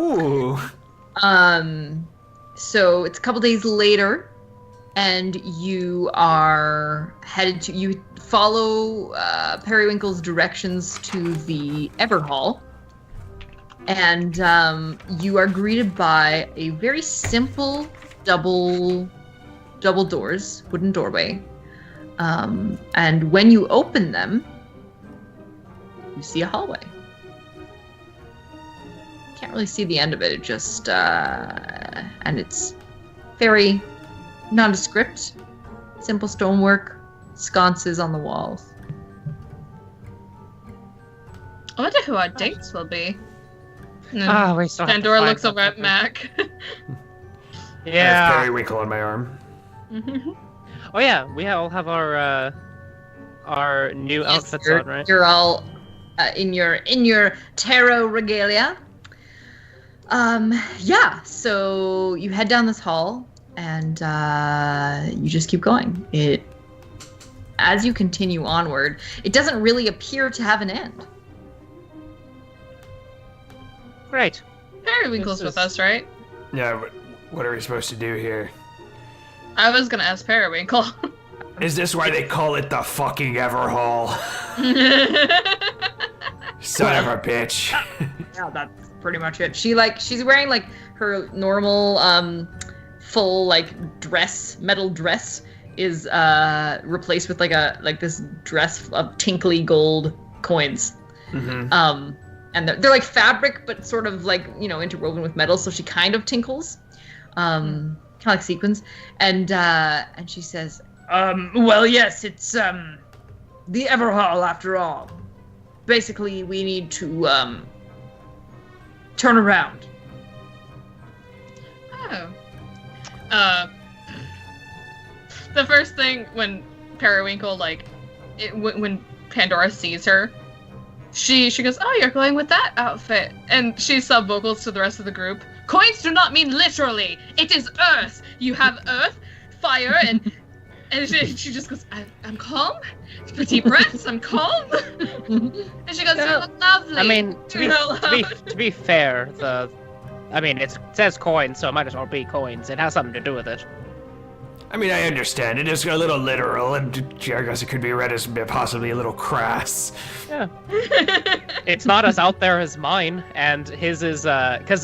Ooh. So it's a couple days later, and you are headed to. You follow Periwinkle's directions to the Everhall, and you are greeted by a very simple double doors, wooden doorway. And when you open them, you see a hallway. Can't really see the end of it. It just and it's very nondescript, simple stonework, sconces on the walls. I wonder who our dates will be. We still have to Pandora find looks over at something. Mac. I have Yeah. periwinkle on my arm. Oh yeah, we all have our new outfits on, right? You're all in your tarot regalia. Yeah. So you head down this hall, and you just keep going. As you continue onward, it doesn't really appear to have an end. Great. Periwinkle's with us, right? Yeah, what are we supposed to do here? I was gonna ask Periwinkle. Is this why they call it the fucking Everhall? Son of a bitch. Yeah, that's pretty much it. She's wearing like her normal full metal dress is replaced with like this dress of tinkly gold coins. Mm-hmm. And they're like fabric, but sort of like, interwoven with metal, so she kind of tinkles. Kind of like sequins. And she says, well, yes, it's the Everhall after all. Basically, we need to turn around. Oh. The first thing when Periwinkle, when Pandora sees her, she goes, "Oh, you're going with that outfit," and she sub vocals to the rest of the group. Coins do not mean literally. It is earth. You have earth, fire, and she just goes, I'm calm. Deep breaths. I'm calm. And she goes, "You look lovely." I mean, to be fair, it says coins, so it might as well be coins. It has something to do with it. I mean, I understand. It is a little literal, and I guess it could be read as possibly a little crass. Yeah. It's not as out there as mine, and his is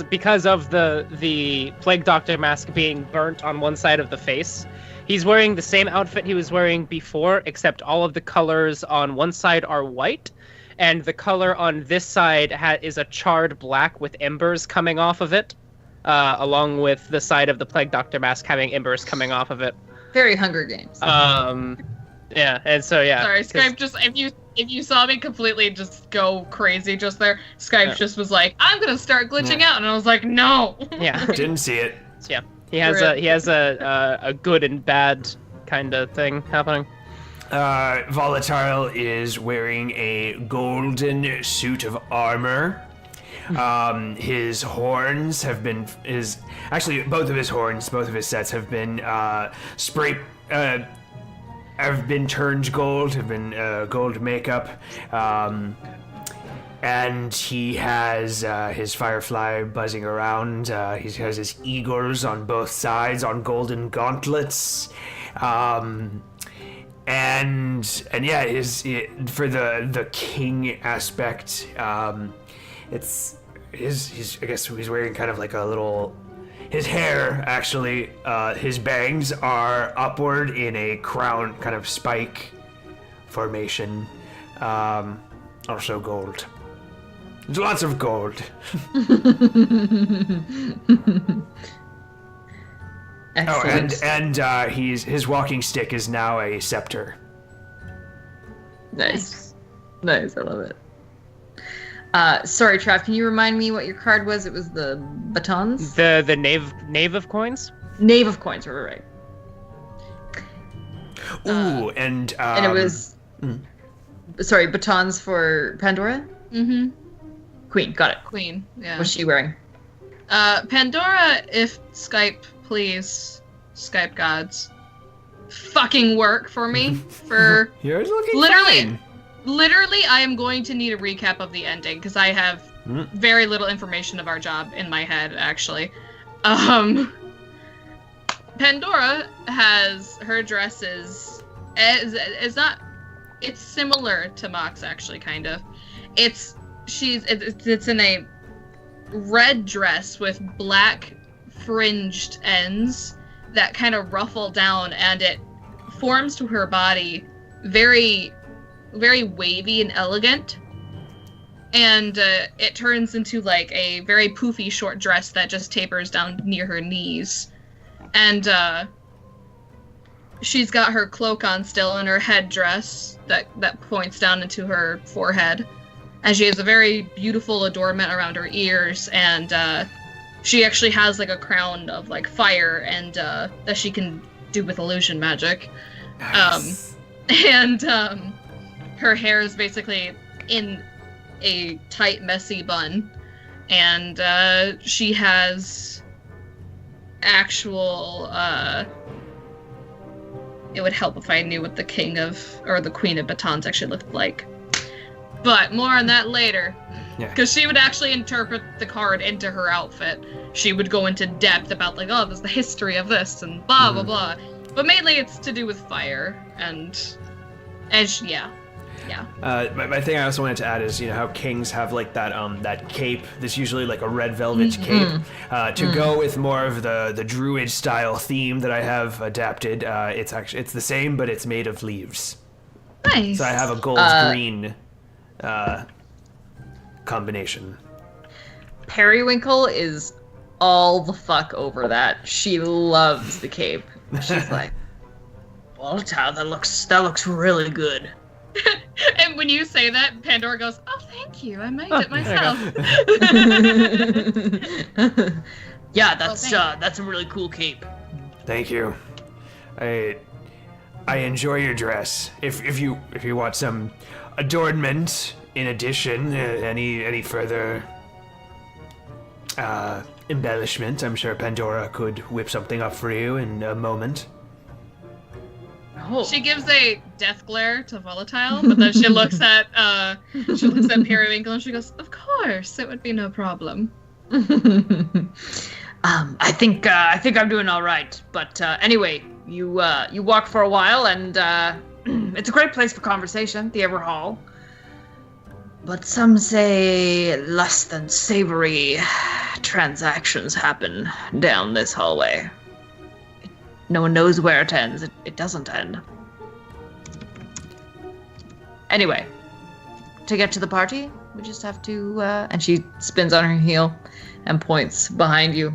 because of the Plague Doctor mask being burnt on one side of the face. He's wearing the same outfit he was wearing before, except all of the colors on one side are white, and the color on this side is a charred black with embers coming off of it, along with the side of the Plague Doctor mask having embers coming off of it. Very Hunger Games. Yeah, and so yeah. Sorry, Skype just if you saw me completely just go crazy just there, Skype just was like, "I'm gonna start glitching out," and I was like, "No." Yeah. Didn't see it. Yeah. He has a good and bad kind of thing happening. Volatile is wearing a golden suit of armor. His horns have been both of his sets have been have been turned gold, have been gold makeup. And he has his firefly buzzing around. He has his eagles on both sides on golden gauntlets. And yeah, for the king aspect, he's I guess he's wearing kind of like a little. His hair, actually, his bangs are upward in a crown kind of spike formation. Also gold. There's lots of gold. Excellent. And his walking stick is now a scepter. Nice. I love it. Sorry, Trav, can you remind me what your card was? It was the batons? The knave of coins? Knave of coins, right. Ooh, and it was... Sorry, batons for Pandora? Mm-hmm. Queen, got it. Queen, yeah. What's she wearing? Pandora, if Skype, please, Skype gods, fucking work for me Yours looking literally, fine. Literally, I am going to need a recap of the ending because I have very little information of our job in my head, actually. Pandora has her dresses. It's similar to Mox, actually, kind of. It's in a red dress with black fringed ends that kind of ruffle down, and it forms to her body very, very wavy and elegant. And it turns into like a very poofy short dress that just tapers down near her knees. And she's got her cloak on still and her headdress that points down into her forehead. And she has a very beautiful adornment around her ears, and she actually has like a crown of like fire and that she can do with illusion magic. Nice. Her hair is basically in a tight, messy bun, and she has actual. It would help if I knew what the king of or the queen of batons actually looked like, but more on that later. Because she would actually interpret the card into her outfit. She would go into depth about like, oh, there's the history of this and blah blah blah. But mainly it's to do with fire and yeah. My thing I also wanted to add is, how kings have like that cape. That's usually like a red velvet cape. To go with more of the druid style theme that I have adapted, it's the same, but it's made of leaves. Nice. So I have a gold green combination. Periwinkle is all the fuck over that. She loves the cape. She's like, well, that looks really good. And when you say that, Pandora goes, "Oh, thank you. I made it myself." Yeah, that's a really cool cape. Thank you. I enjoy your dress. If you want some adornment in addition, any further embellishment, I'm sure Pandora could whip something up for you in a moment. Oh. She gives a death glare to Volatile, but then she looks at Periwinkle and she goes, "Of course, it would be no problem." I think I'm doing all right. But anyway, you walk for a while, and it's a great place for conversation, the Everhall. But some say less than savory transactions happen down this hallway. No one knows where it ends. It doesn't end. Anyway, to get to the party, we just have to, and she spins on her heel and points behind you.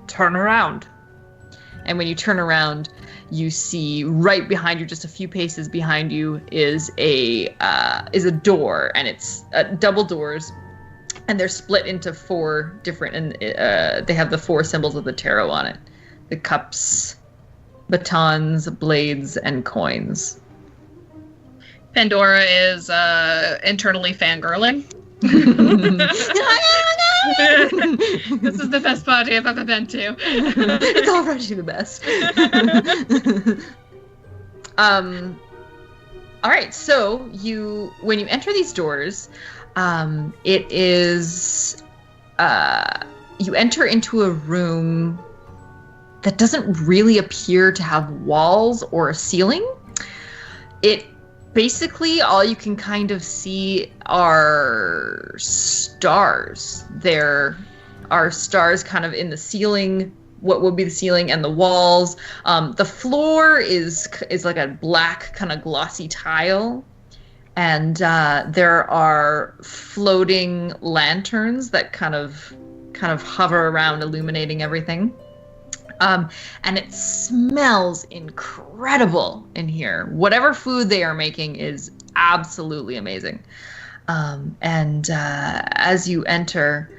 Turn around. And when you turn around, you see right behind you, just a few paces behind you, is a door, and it's double doors, and they're split into four different, and they have the four symbols of the tarot on it: the cups, batons, blades, and coins. Pandora is internally fangirling. This is the best party I've ever been to. It's already the best. All right, so when you enter these doors, it is you enter into a room that doesn't really appear to have walls or a ceiling. It basically, all you can kind of see are stars. There are stars kind of in the ceiling, what would be the ceiling, and the walls. The floor is like a black kind of glossy tile, and there are floating lanterns that kind of hover around, illuminating everything. And it smells incredible in here. Whatever food they are making is absolutely amazing. And as you enter,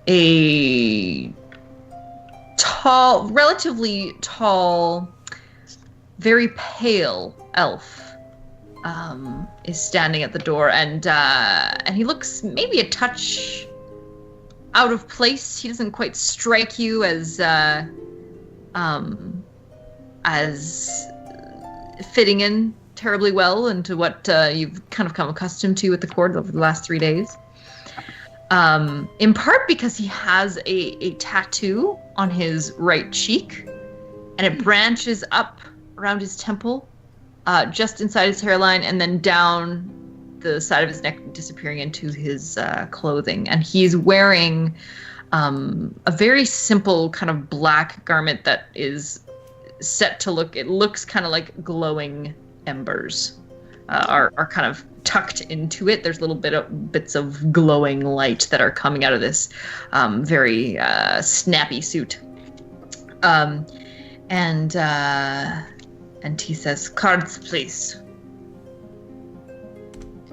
a tall, relatively tall, very pale elf is standing at the door, and he looks maybe a touch out of place. He doesn't quite strike you as fitting in terribly well into what you've kind of come accustomed to with the court over the last 3 days. In part because he has a tattoo on his right cheek, and it branches up around his temple, just inside his hairline, and then down the side of his neck, disappearing into his clothing. And he's wearing a very simple kind of black garment that is set to look, it looks kind of like glowing embers are kind of tucked into it. There's little bits of glowing light that are coming out of this very snappy suit. And he says, "Cards, please,"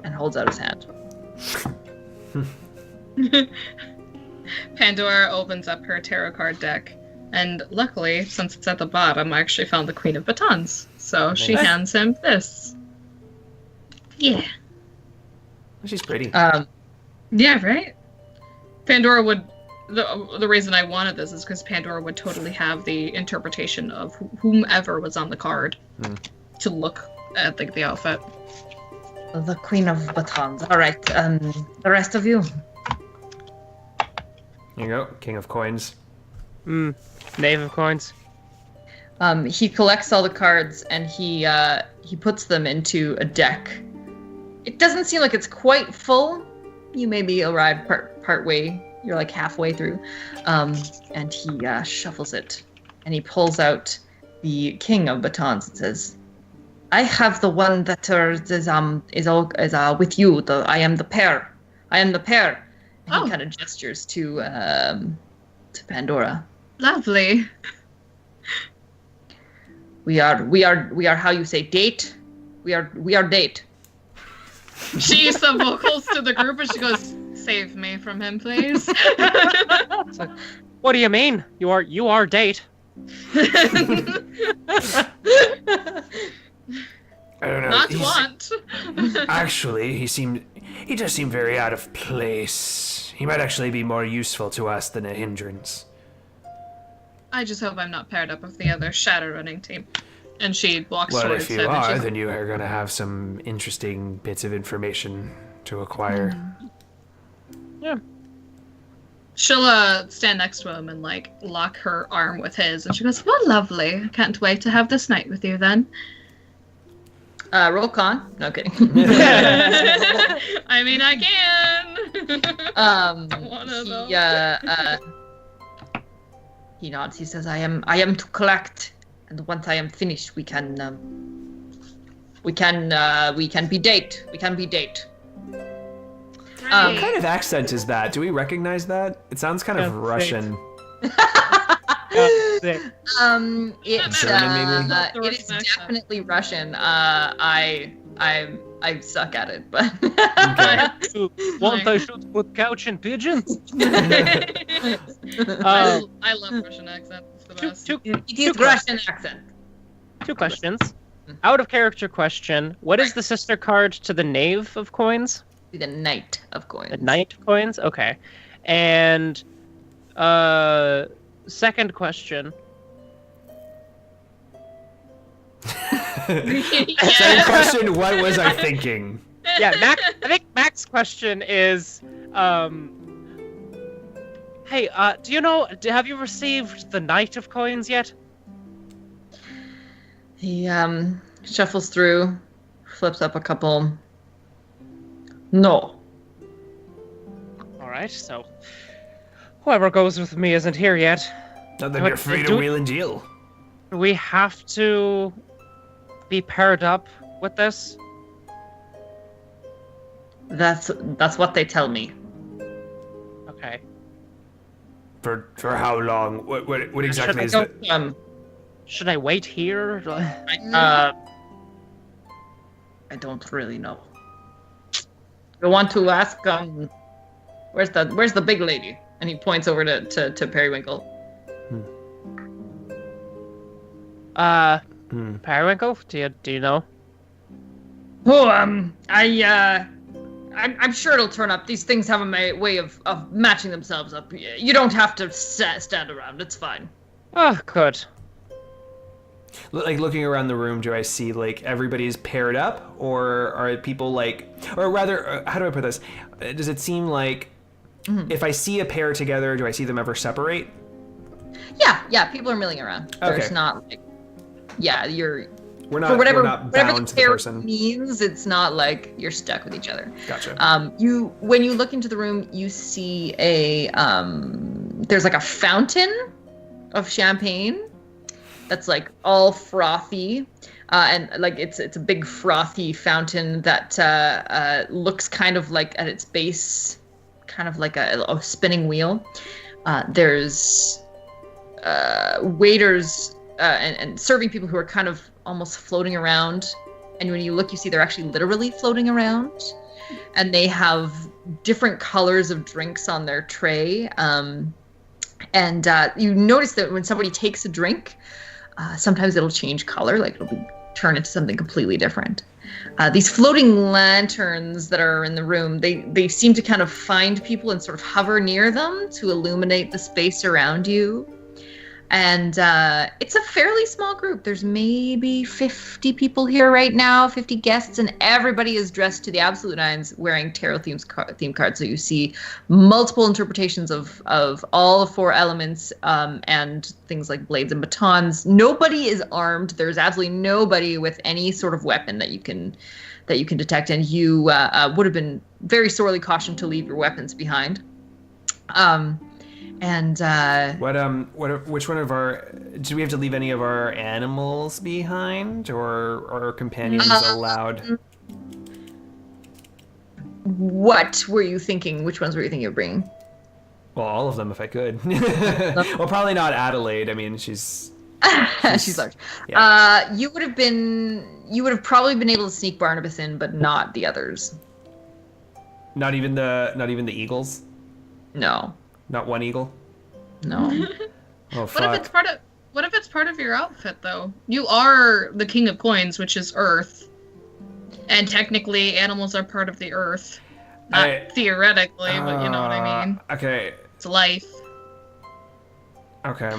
and holds out his hand. Pandora opens up her tarot card deck, and luckily, since it's at the bottom, I actually found the Queen of Batons. So she hands him this. Yeah. She's pretty. Yeah, right? Pandora would... The reason I wanted this is because Pandora would totally have the interpretation of whomever was on the card to look at the outfit. The Queen of Batons. All right, the rest of you. Here you go, King of Coins. Knave of Coins. He collects all the cards and he puts them into a deck. It doesn't seem like it's quite full. You maybe arrived part way. You're like halfway through, and he shuffles it, and he pulls out the King of Batons and says, "I have the one that is with you. I am the pair. I am the pair." And he kind of gestures to Pandora. Lovely. We are how you say date. We are date. She used some vocals to the group and she goes, "Save me from him, please." It's like, what do you mean? You are date. I don't know. Not want. Actually, he does seem very out of place. He might actually be more useful to us than a hindrance. I just hope I'm not paired up with the other Shadowrunning team. And she walks Well, towards if you him. are, then you are going to have some interesting bits of information to acquire. Yeah. She'll stand next to him and lock her arm with his, and she goes, "Well, lovely. I can't wait to have this night with you then." Roll con. No kidding. I mean, I can. One of those. He nods. He says, "I am to collect, and once I am finished, we can be date. We can be date." What kind of accent is that? Do we recognize that? It sounds kind of Russian. German, maybe? It is definitely Russian. I suck at it, but Okay. Want I should put couch and pigeons? I love Russian accents. It's the best. it is Russian accent. 2 questions. Out of character question. What is the sister card to the Knave of Coins? The Knight of Coins. The Knight of Coins? Okay. And second question. Second question, what was I thinking? Yeah, I think Mac's question is, hey, have you received the Knight of Coins yet? He shuffles through, flips up a couple. No. Alright, so whoever goes with me isn't here yet. Now then you're free to wheel and deal. We have to be paired up with this? That's what they tell me. Okay. For how long? What exactly is it? Should I wait here? I don't really know. I want to ask, where's the big lady? And he points over to Periwinkle. Periwinkle? Do you know? Oh, I'm sure it'll turn up. These things have a way of matching themselves up. You don't have to stand around. It's fine. Oh, good. Like looking around the room, do I see like everybody's paired up, or are people like, or rather, how do I put this? Does it seem like if I see a pair together, do I see them ever separate? Yeah, people are milling around. Okay. There's not like, you're We're not, for whatever we're not bound to the pair person. means. It's not like you're stuck with each other. Gotcha. When you look into the room, you see there's like a fountain of champagne that's like all frothy, and like it's a big frothy fountain that looks kind of like at its base, kind of like a spinning wheel. There's waiters and serving people who are kind of almost floating around, and when you look, you see they're actually literally floating around, and they have different colors of drinks on their tray. And you notice that when somebody takes a drink, sometimes it'll change color, like it'll turn into something completely different. These floating lanterns that are in the room, they seem to kind of find people and sort of hover near them to illuminate the space around you. And it's a fairly small group. There's maybe 50 people here right now, 50 guests, and everybody is dressed to the absolute nines, wearing tarot theme cards. So you see multiple interpretations of all 4 elements, and things like blades and batons. Nobody is armed. There's absolutely nobody with any sort of weapon that you can detect, and you would have been very sorely cautioned to leave your weapons behind. Which one of our, do we have to leave any of our animals behind, or are our companions allowed? What were you thinking? Which ones were you thinking of bringing? Well, all of them if I could. Well, probably not Adelaide. I mean, she's large. Yeah. You would have probably been able to sneak Barnabas in, but not the others. Not even the eagles? No. Not one eagle? No. Oh, fuck. What if it's part of your outfit though? You are the king of coins, which is Earth. And technically animals are part of the Earth. Not theoretically, but you know what I mean. Okay. It's life. Okay.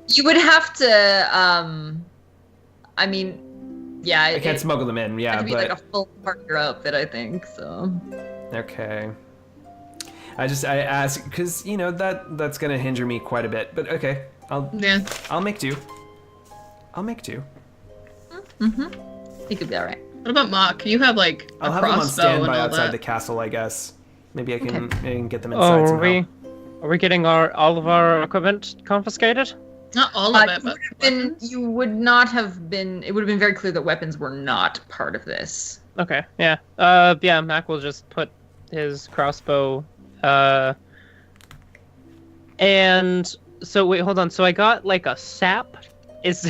You would have to I mean, yeah, I can't smuggle them in, yeah, it'd be but like a full part of your outfit, I think, so. Okay. I ask because that's gonna hinder me quite a bit. But okay, I'll make do. You could be all right. What about Mock? You have like a I'll have them on crossbow and standby all outside that. the castle, I guess. Maybe I can get them Oh, inside somehow. are we getting all of our equipment confiscated? Not all of it, but weapons? You would not have been. It would have been very clear that weapons were not part of this. Okay, yeah. Yeah, Mac will just put his crossbow. And so wait, hold on. So I got like a sap. Is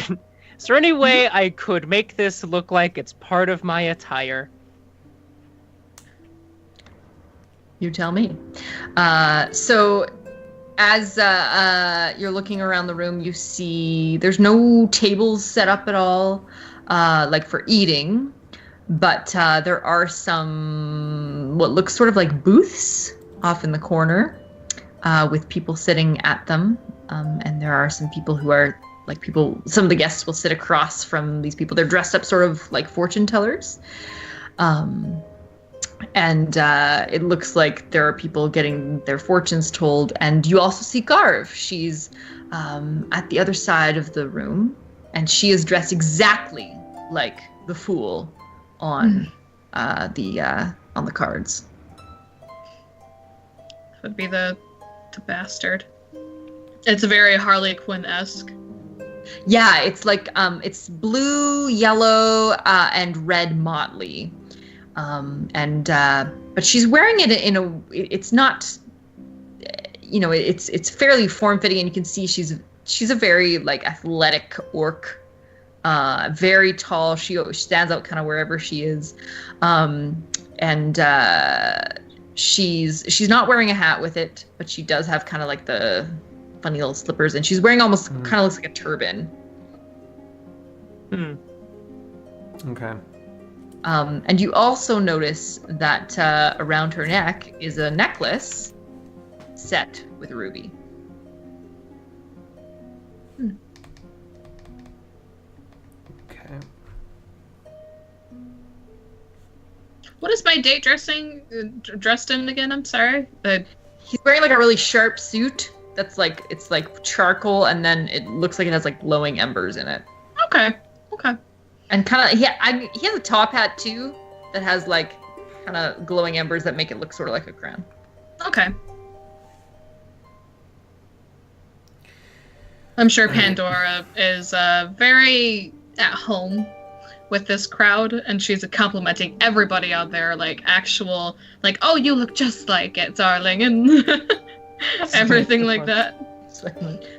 there any way I could make this look like it's part of my attire? You tell me. So as you're looking around the room, you see there's no tables set up at all, like for eating, but there are some what looks sort of like booths off in the corner, with people sitting at them, and there are some people who are like some of the guests will sit across from these people. They're dressed up sort of like fortune tellers, and it looks like there are people getting their fortunes told. And you also see Garv. She's at the other side of the room, and she is dressed exactly like the fool on the cards. Would be the bastard. It's very Harley Quinn-esque. Yeah, it's like it's blue, yellow, and red motley, but she's wearing it in a. It's not, it's fairly form-fitting, and you can see she's a very like athletic orc, very tall. She stands out kind of wherever she is, She's not wearing a hat with it, but she does have kind of like the funny little slippers, and she's wearing almost kind of looks like a turban. Okay. And you also notice that around her neck is a necklace set with a ruby. What is my date dressed in again? I'm sorry. He's wearing like a really sharp suit that's like it's like charcoal, and then it looks like it has like glowing embers in it. Okay. And kind of he has a top hat too that has like kind of glowing embers that make it look sort of like a crown. Okay. I'm sure Pandora is very at home with this crowd, and she's complimenting everybody out there, like actual, like, oh, you look just like it, darling, and everything like that.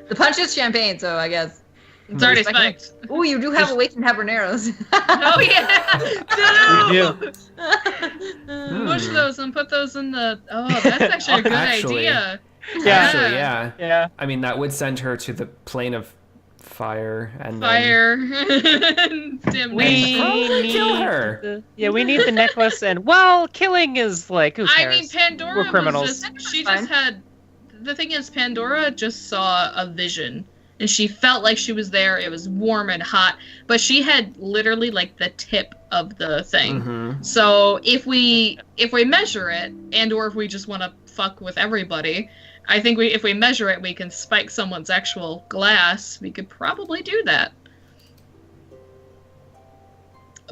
The punch is champagne, so I guess. It's already spiked. Oh, you do have awakened habaneros. Oh yeah! We Push those and put those in the. Oh, that's actually a good idea. Yeah. Actually, yeah. I mean, that would send her to the plane of fire and Fire. Then... We kill her. We need the necklace, and well, killing is like who cares? I mean, Pandora We're criminals. was just had. The thing is, Pandora just saw a vision, and she felt like she was there. It was warm and hot, but she had literally like the tip of the thing. Mm-hmm. So if we measure it, and or if we just want to fuck with everybody, I think if we measure it, we can spike someone's actual glass. We could probably do that.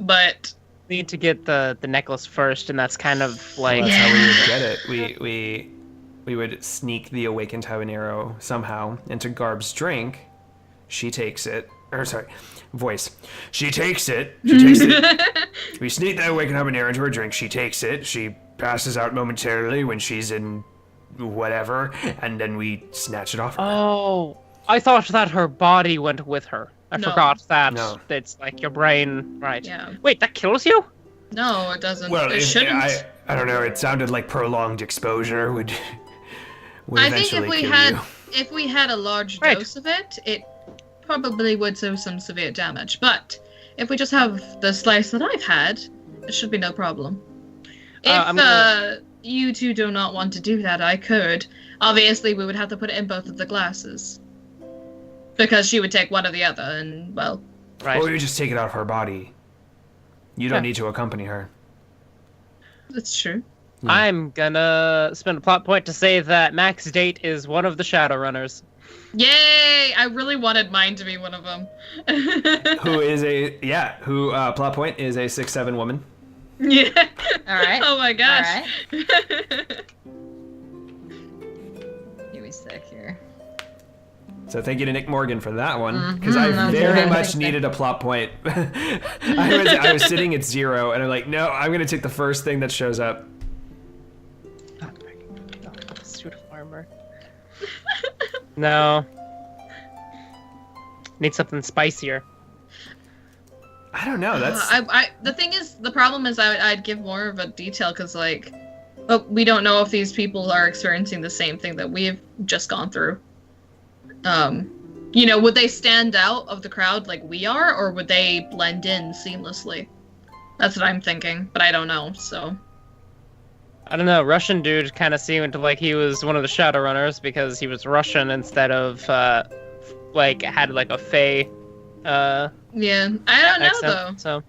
But we need to get the necklace first, and that's kind of like that's how we would get it. We would sneak the awakened habanero somehow into Garb's drink. She takes it. Or sorry, voice. She takes it. We sneak the awakened habanero into her drink. She takes it. She passes out momentarily when she's in whatever, and then we snatch it off her. Oh, I thought that her body went with her. I forgot that. No. It's like your brain, right? Yeah. Wait, that kills you? No, it doesn't. Well, it shouldn't. I don't know. It sounded like prolonged exposure would I think eventually if we had a large Right. dose of it, it probably would do some severe damage. But if we just have the slice that I've had, it should be no problem. If you two do not want to do that, I could. Obviously, we would have to put it in both of the glasses. Because she would take one or the other, and, well... Right. Or we would just take it out of her body. You don't need to accompany her. That's true. Yeah. I'm gonna spend a plot point to say that Mac's date is one of the Shadowrunners. Yay! I really wanted mine to be one of them. Plot point is a 6'7" woman. Yeah. All right. Oh my gosh. All right. Give me a sec here. So thank you to Nick Morgan for that one, because Mhm. I very Okay. much needed a plot point. I was sitting at 0, and I'm like, no, I'm gonna take the first thing that shows up. Suit of armor. No. Need something spicier. I don't know. That's The problem is I'd give more of a detail because like, we don't know if these people are experiencing the same thing that we've just gone through. Would they stand out of the crowd like we are, or would they blend in seamlessly? That's what I'm thinking, but I don't know, so. I don't know. Russian dude kind of seemed like he was one of the Shadowrunners because he was Russian instead of, had like a Fey, Yeah, I don't know accent, though. So.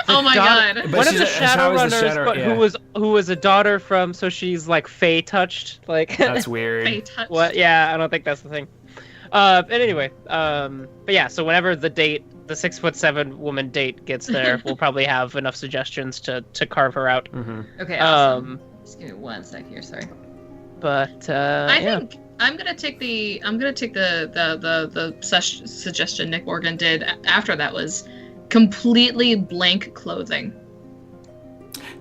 Oh my god. But One of she's the how is the Shadowrunners, but who was a daughter from, so she's like Fey touched, like. That's weird. Fey touch. What? Yeah, I don't think that's the thing. But anyway, but yeah. So whenever the 6'7" woman date gets there, we'll probably have enough suggestions to carve her out. Mm-hmm. Okay. Awesome. Just give me 1 sec here. Sorry. But I think I'm gonna take the suggestion Nick Morgan did after that was completely blank clothing.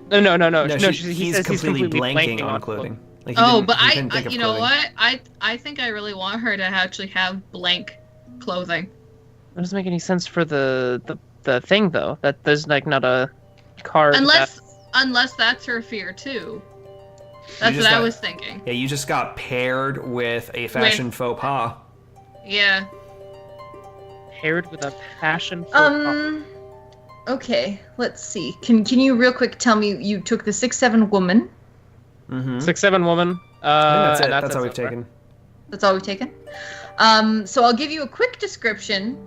No. He's completely blanking on clothing. Like, But he couldn't think of you know clothing. what? I think I really want her to actually have blank clothing. That doesn't make any sense for the thing though. That there's like not a card. Unless that's her fear too. That's what I was thinking. Yeah, you just got paired with a fashion faux pas. Yeah. Paired with a fashion. Okay. Let's see. Can you real quick tell me you took the 6'7" woman? Mm-hmm. 6'7" woman. That's it. and That's all we've so far. taken. That's all we've taken. So I'll give you a quick description,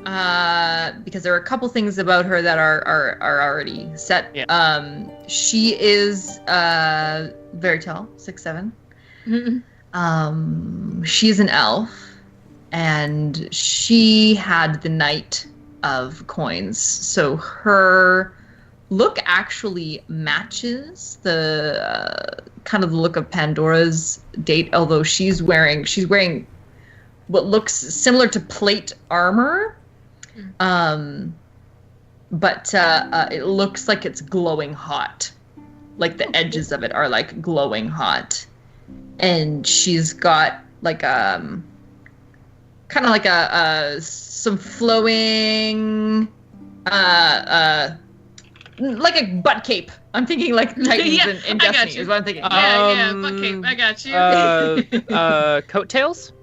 because there are a couple things about her that are already set. Yeah. She is very tall, 6'7". She's an elf, and she had the Knight of Coins, so her look actually matches the kind of the look of Pandora's date, although she's wearing what looks similar to plate armor, but it looks like it's glowing hot, like the edges of it are like glowing hot, and she's got like kind of like some flowing like a butt cape. I'm thinking like Titans in Destiny is what I'm thinking. Butt cape. I got you. Coattails?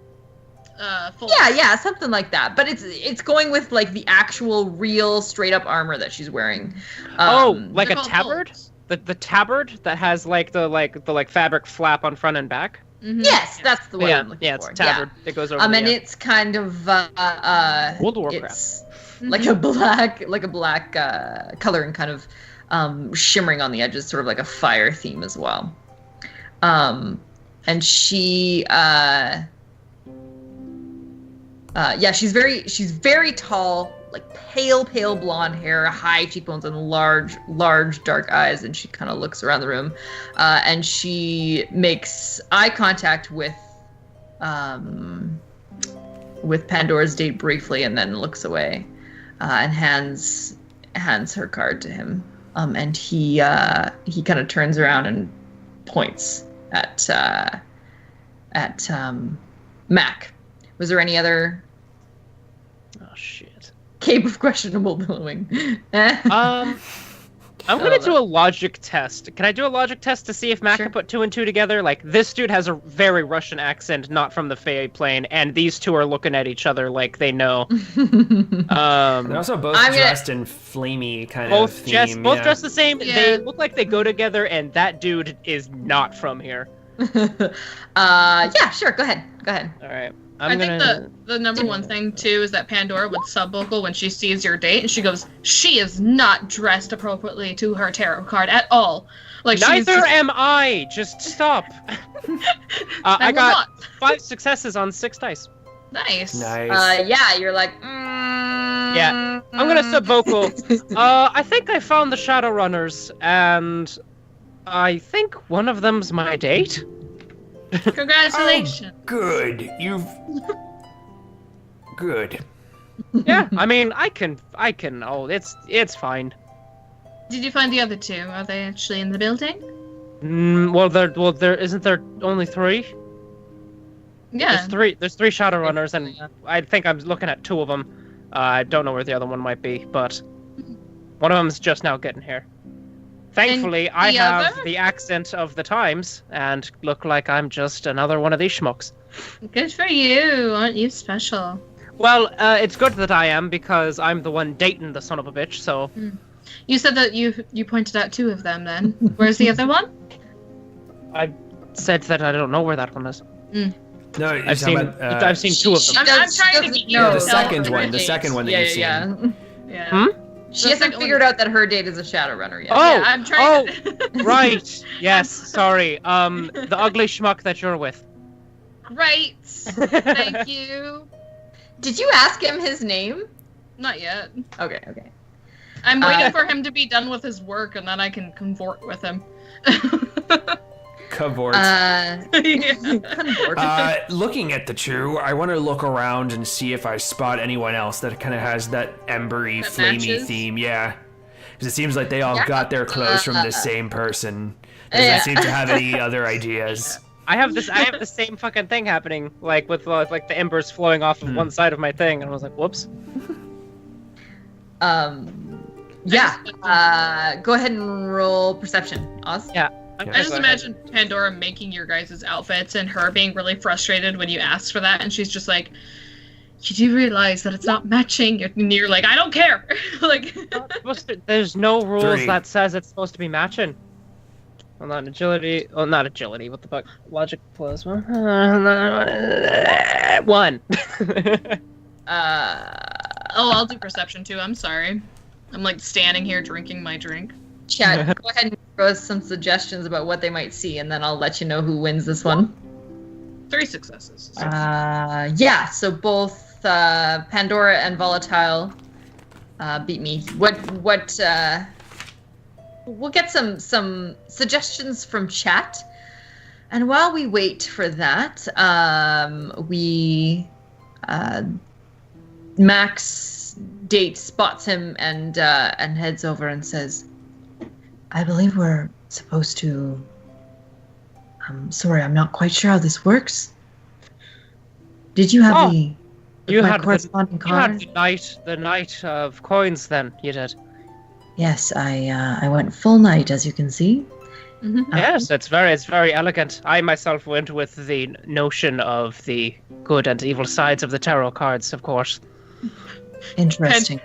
Yeah, something like that. But it's going with like the actual real straight up armor that she's wearing. Like a tabard? The tabard that has like the fabric flap on front and back? Mm-hmm. Yes, that's the way I'm looking for. Yeah, it's a tabard that goes over. And it's kind of World of Warcraft. It's like a black color and kind of shimmering on the edges, sort of like a fire theme as well. And she she's very tall, like pale blonde hair, high cheekbones, and large dark eyes, and she kind of looks around the room, and she makes eye contact with Pandora's date briefly, and then looks away, and hands her card to him, and he kind of turns around and points at Mac. Was there any other? Oh shit. Cape of questionable billowing. I'm gonna do a logic test. Can I do a logic test to see if Mac can put 2 and 2 together? Like, this dude has a very Russian accent, not from the Fey plane, and these two are looking at each other like they know. They're also both dressed in flamey kind of theme. Both dressed the same. Yeah. They look like they go together, and that dude is not from here. Yeah, sure. Go ahead. All right. I think the number one thing too is that Pandora would sub-vocal when she sees your date, and she goes, "She is not dressed appropriately to her tarot card at all." Like, neither am I. Just stop. I got 5 successes on 6 dice. Nice. Yeah, you're like. Yeah, I'm gonna sub-vocal. I think I found the Shadowrunners, and I think one of them's my date. Congratulations. Oh, good. Good. Yeah, I mean, I can. Oh, it's fine. Did you find the other two? Are they actually in the building? Well, there isn't there only 3? Yeah. There's 3 Shadowrunners, and I think I'm looking at 2 of them. I don't know where the other one might be, but one of them's just now getting here. Thankfully, I have the accent of the times, and look like I'm just another one of these schmucks. Good for you. Aren't you special? Well, it's good that I am, because I'm the one dating the son of a bitch, so... You said that you pointed out 2 of them, then. Where's the other one? I said that I don't know where that one is. No, I've seen 2 of them. I'm trying to get you to the tell second her one. The date. second one that you've seen. Yeah. She hasn't figured out that her date is a Shadowrunner yet. Yeah, I'm trying to... Right. Yes, sorry. The ugly schmuck that you're with. Right. Thank you. Did you ask him his name? Not yet. Okay. I'm waiting for him to be done with his work, and then I can convert with him. Cavort. Looking at the 2, I want to look around and see if I spot anyone else that kind of has that embery, flamey theme. Yeah, because it seems like they all got their clothes from the same person. Doesn't seem to have any other ideas. I have the same fucking thing happening, like with like the embers flowing off of one side of my thing, and I was like, whoops. Yeah. Go ahead and roll perception, Oz. Yeah. I just imagine Pandora making your guys' outfits and her being really frustrated when you asked for that, and she's just like, "You do realize that it's not matching?" And you're like, "I don't care." Like, there's no rules that says it's supposed to be matching. Well, not agility. Oh, not agility. What the fuck? Logic plus 1. 1. I'll do perception too. I'm sorry. I'm like standing here drinking my drink. Chat, go ahead and throw us some suggestions about what they might see, and then I'll let you know who wins this one. 3 successes. Yeah, so both Pandora and Volatile beat me. We'll get some suggestions from chat. And while we wait for that, Max Date spots him and heads over and says, "I believe we're supposed to. Sorry, I'm not quite sure how this works. Did you have the corresponding card? You had the night of coins. Then you did. Yes, I went full night, as you can see. Mm-hmm. Yes, it's very elegant. I myself went with the notion of the good and evil sides of the tarot cards, of course. Interesting.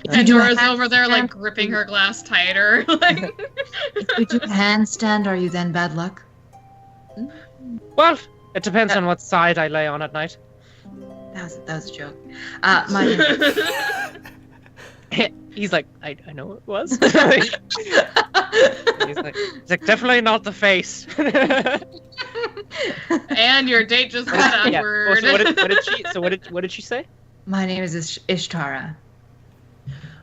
Pandora's over there, like, gripping her glass tighter. Like... If you do a handstand, are you then bad luck? Well, it depends on what side I lay on at night. That was a joke. He's like, I know it was. He's like, definitely not the face. And your date just got awkward. So what did she say? My name is Ishtara.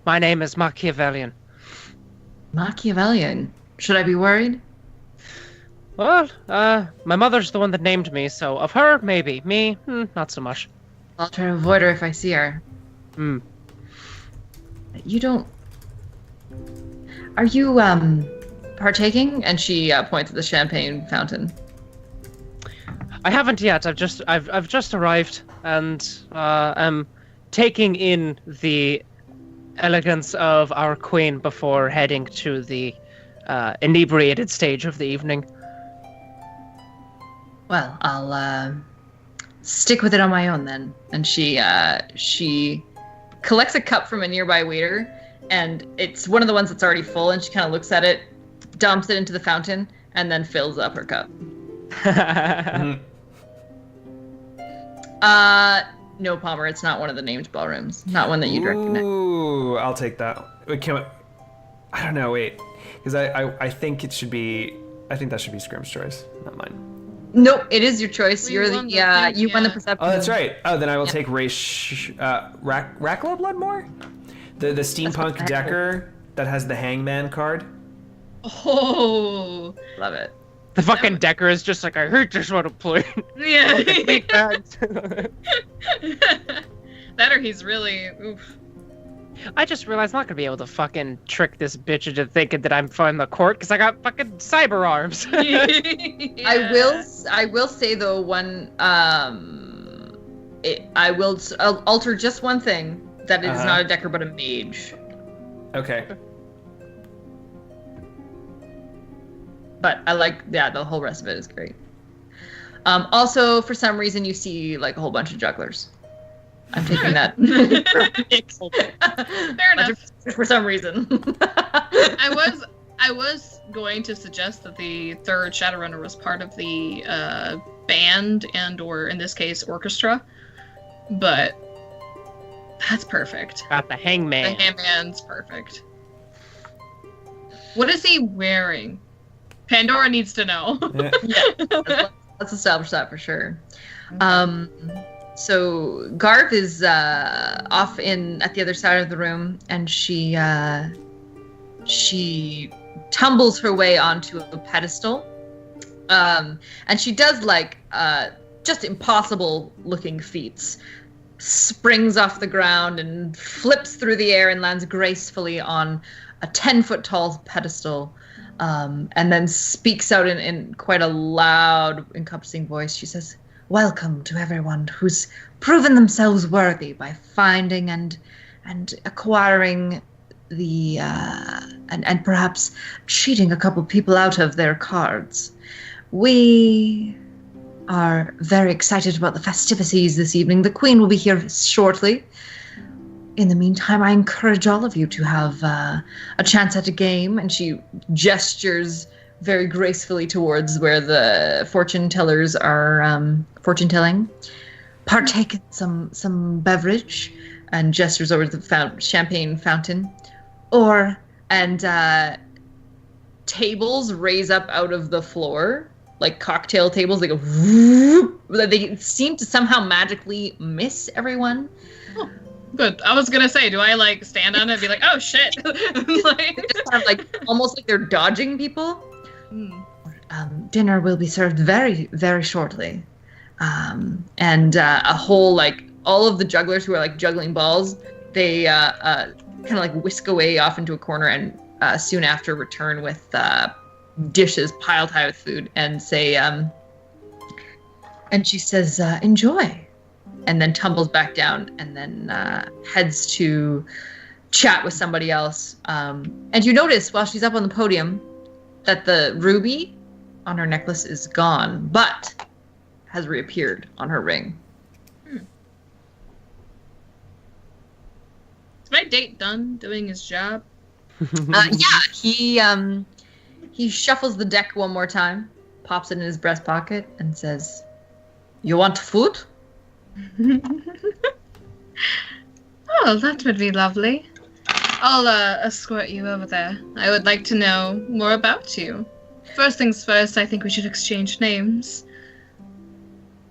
My name is Machiavellian. Machiavellian. Should I be worried? Well, my mother's the one that named me, so of her, maybe. Me, not so much. I'll try to avoid her if I see her. You don't... Are you, partaking? And she points at the champagne fountain. I haven't yet. I've just arrived, and am taking in the elegance of our queen before heading to the inebriated stage of the evening. Well, I'll stick with it on my own then. And she collects a cup from a nearby waiter, and it's one of the ones that's already full, and she kind of looks at it, dumps it into the fountain, and then fills up her cup. No, Palmer, it's not one of the named ballrooms. Not one that you'd recognize. Ooh, I'll take that. Wait, I don't know, wait. Because I think it should be... I think that should be Scrim's choice, not mine. Nope, it is your choice. You won the perception. Oh, that's right. Oh, then I will take Rackla Bloodmore? The steampunk Decker that has the Hangman card. Oh, Love it. The fucking Decker is just like, I hate this one to play. yeah. That That or he's really oof. I just realized I'm not gonna be able to fucking trick this bitch into thinking that I'm from the court because I got fucking cyber arms. Yeah. I will say though I will alter just one thing, that it is not a Decker but a mage. Okay. But I like, the whole rest of it is great. Also, for some reason, you see like a whole bunch of jugglers. I'm taking that. Fair enough. For some reason. I was going to suggest that the third Shadowrunner was part of the band and, or in this case, orchestra, but that's perfect. Got the Hangman. The Hangman's perfect. What is he wearing? Pandora needs to know. Yeah, let's establish that for sure. So Garth is off at the other side of the room, and she tumbles her way onto a pedestal, and she does like just impossible looking feats. Springs off the ground and flips through the air and lands gracefully on a 10-foot tall pedestal. And then speaks out in quite a loud, encompassing voice. She says, "Welcome to everyone who's proven themselves worthy by finding and acquiring the and perhaps cheating a couple people out of their cards. We are very excited about the festivities this evening. The Queen will be here shortly. In the meantime, I encourage all of you to have a chance at a game." And she gestures very gracefully towards where the fortune tellers are fortune telling. "Partake in some beverage and gestures over to the champagne fountain. And tables raise up out of the floor, like cocktail tables. They go, whoop, they seem to somehow magically miss everyone. Oh, good. I was gonna say, do I like stand on it and be like, oh shit? Like, Just kind of like almost like they're dodging people. Hmm. Dinner will be served very, very shortly. And a whole, like, all of the jugglers who are like juggling balls, they kind of like whisk away off into a corner and soon after return with dishes piled high with food and say, and she says, enjoy. And then tumbles back down and then heads to chat with somebody else. And you notice while she's up on the podium that the ruby on her necklace is gone, but has reappeared on her ring. Is my date done doing his job? Yeah, he shuffles the deck one more time, pops it in his breast pocket, and says, "You want food?" Oh, that would be lovely. I'll escort you over there. I would like to know more about you. First things first, I think we should exchange names.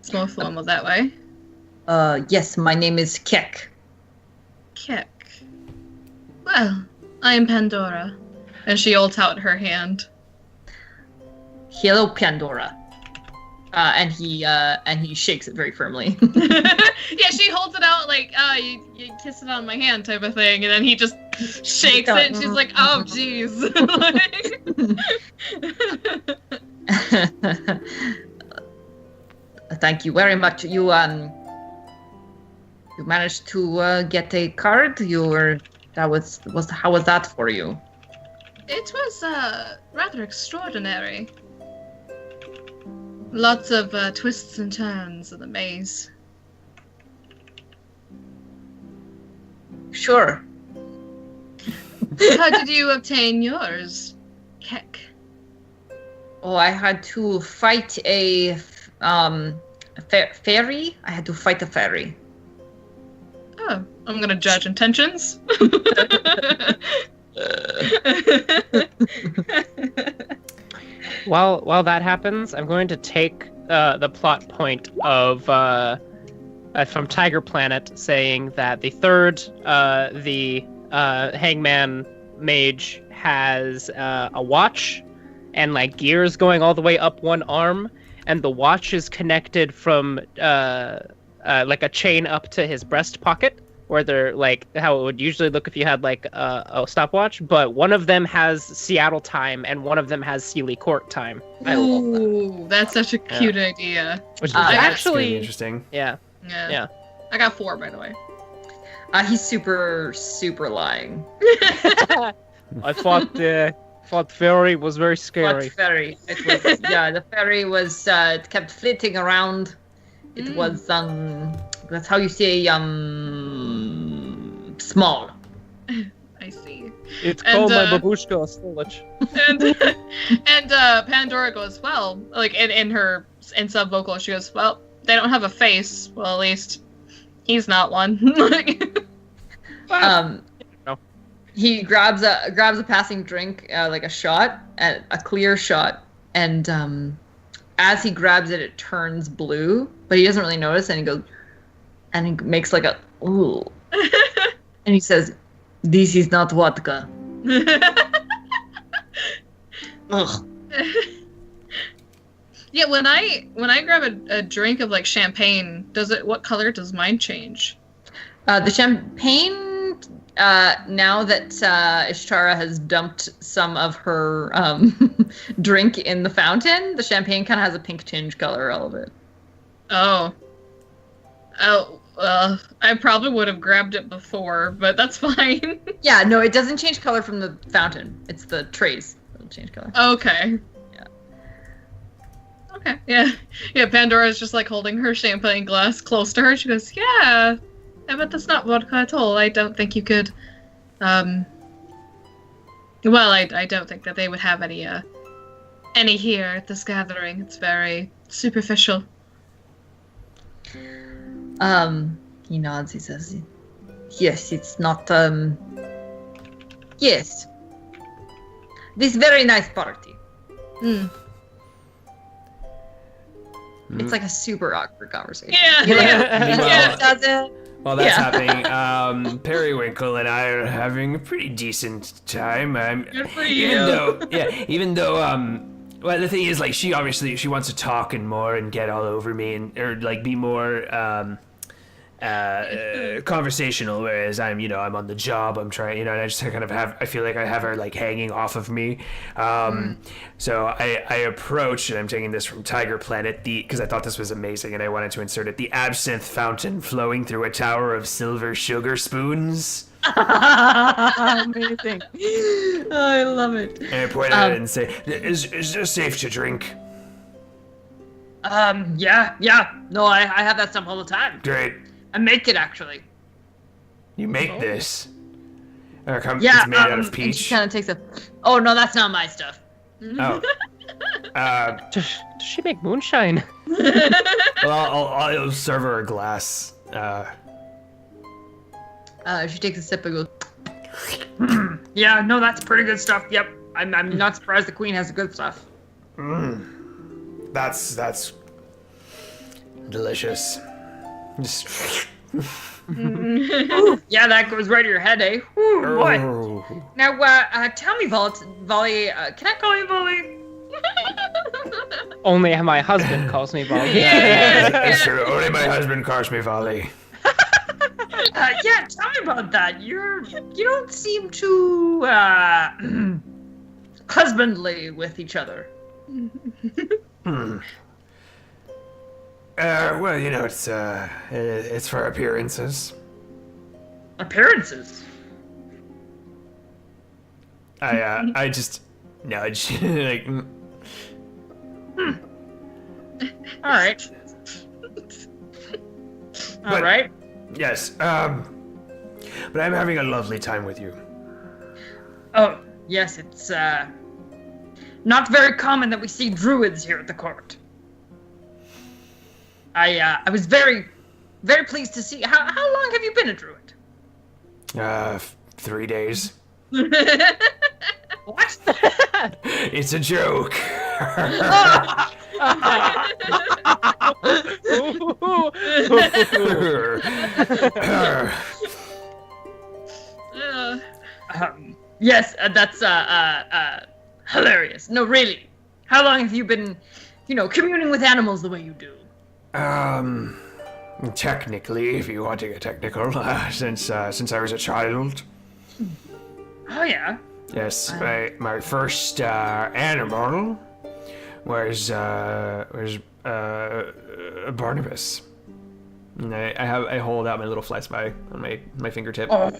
It's more formal that way. Yes, my name is Kek. Kek. Well, I am Pandora. And she holds out her hand. Hello, Pandora. And he shakes it very firmly. Yeah, she holds it out like, you kiss it on my hand type of thing, and then he just shakes it, and she's like, oh, jeez. Thank you very much. You managed to get a card. How was that for you? It was rather extraordinary. Lots of twists and turns of the maze. Sure. How did you obtain yours, Kek? Oh, I had to fight a fairy. I had to fight a fairy. Oh, I'm gonna judge intentions. While that happens, I'm going to take the plot point of from Tiger Planet saying that the third, the Hangman Mage has a watch and like gears going all the way up one arm, and the watch is connected from like a chain up to his breast pocket, where they're like how it would usually look if you had like a stopwatch, but one of them has Seattle time and one of them has Sealy Court time. I love that. Ooh, that's such a cute idea. Which is That's gonna actually be interesting. yeah. Yeah. I got 4, by the way. He's super lying. I thought fairy was very scary. What fairy? It was, yeah, the fairy was it kept flitting around. It was that's how you say small. I see. It's And, called my babushka Stolich. And Pandora goes, well, like in sub vocal, she goes, well, they don't have a face. Well, at least he's not one. He grabs a passing drink, like a shot, a clear shot, and as he grabs it, it turns blue, but he doesn't really notice, and he goes, and he makes like a ooh, and he says, "This is not vodka." Ugh. Yeah, when I grab a drink of like champagne, what color does mine change? The champagne, now that Ishtara has dumped some of her drink in the fountain, the champagne kind of has a pink tinge color, all of it. Oh, I probably would have grabbed it before, but that's fine. Yeah, no, it doesn't change color from the fountain. It's the trays that'll change color. Okay. Yeah. Okay. Yeah. Yeah. Pandora's just like holding her champagne glass close to her. She goes, "Yeah, but that's not vodka at all. I don't think you could. Well, I don't think that they would have any here at this gathering. It's very superficial." He nods. He says, Yes, it's not, yes. This very nice party. Mm. It's like a super awkward conversation. Yeah. You're like, Yeah. does it? While that's Yeah. happening, Periwinkle and I are having a pretty decent time. Good for Even though, well, the thing is, like, she wants to talk and more and get all over me or like be more, conversational, whereas I'm on the job, I'm trying, and I just kind of I feel like I have her like hanging off of me. So I approach, and I'm taking this from Tiger Planet, because I thought this was amazing and I wanted to insert it, the absinthe fountain flowing through a tower of silver sugar spoons. Amazing. I love it. And I point at it and say, is this safe to drink? Yeah. No, I have that stuff all the time. Great. I make it, actually. You make this? Yeah, it's made out of and peach. she kind of takes a... Oh, no, that's not my stuff. Oh. Does she make moonshine? Well, I'll serve her a glass. She takes a sip and goes... Yeah, no, that's pretty good stuff. Yep. I'm not surprised the queen has the good stuff. That's delicious. Just... Ooh, yeah, that goes right to your head, eh? Ooh, boy. Oh. Now, tell me, Volley, can I call you Volley? Only my husband calls me Volley. It's true. Only my husband calls me Volley. Yeah, tell me about that. You don't seem too, husbandly with each other. Well, it's for appearances. Appearances? I just nudge, like... Alright. Alright. Yes, but I'm having a lovely time with you. Oh, yes, it's, not very common that we see druids here at the court. I was very, very pleased to see. How long have you been a druid? 3 days. What? It's a joke. Yes, that's hilarious. No, really. How long have you been, communing with animals the way you do? Technically, if you want to get technical, since I was a child. Oh yeah. Yes, my first animal was Barnabas. And I hold out my little fly spy on my fingertip. Oh,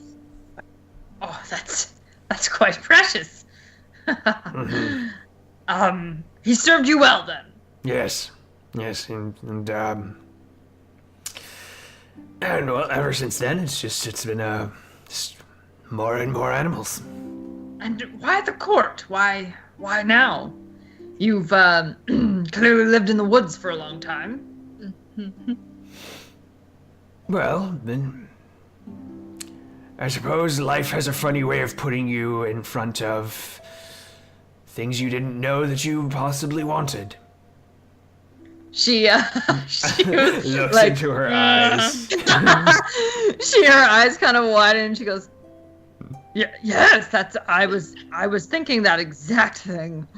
that's quite precious. Mm-hmm. He served you well then. Yes, and well, ever since then, it's been just more and more animals. And why the court? Why now? You've clearly lived in the woods for a long time. Well, then, I suppose life has a funny way of putting you in front of things you didn't know that you possibly wanted. She Looks like, into her eyes. her eyes kind of widen and she goes, "Yeah, yes, I was thinking that exact thing."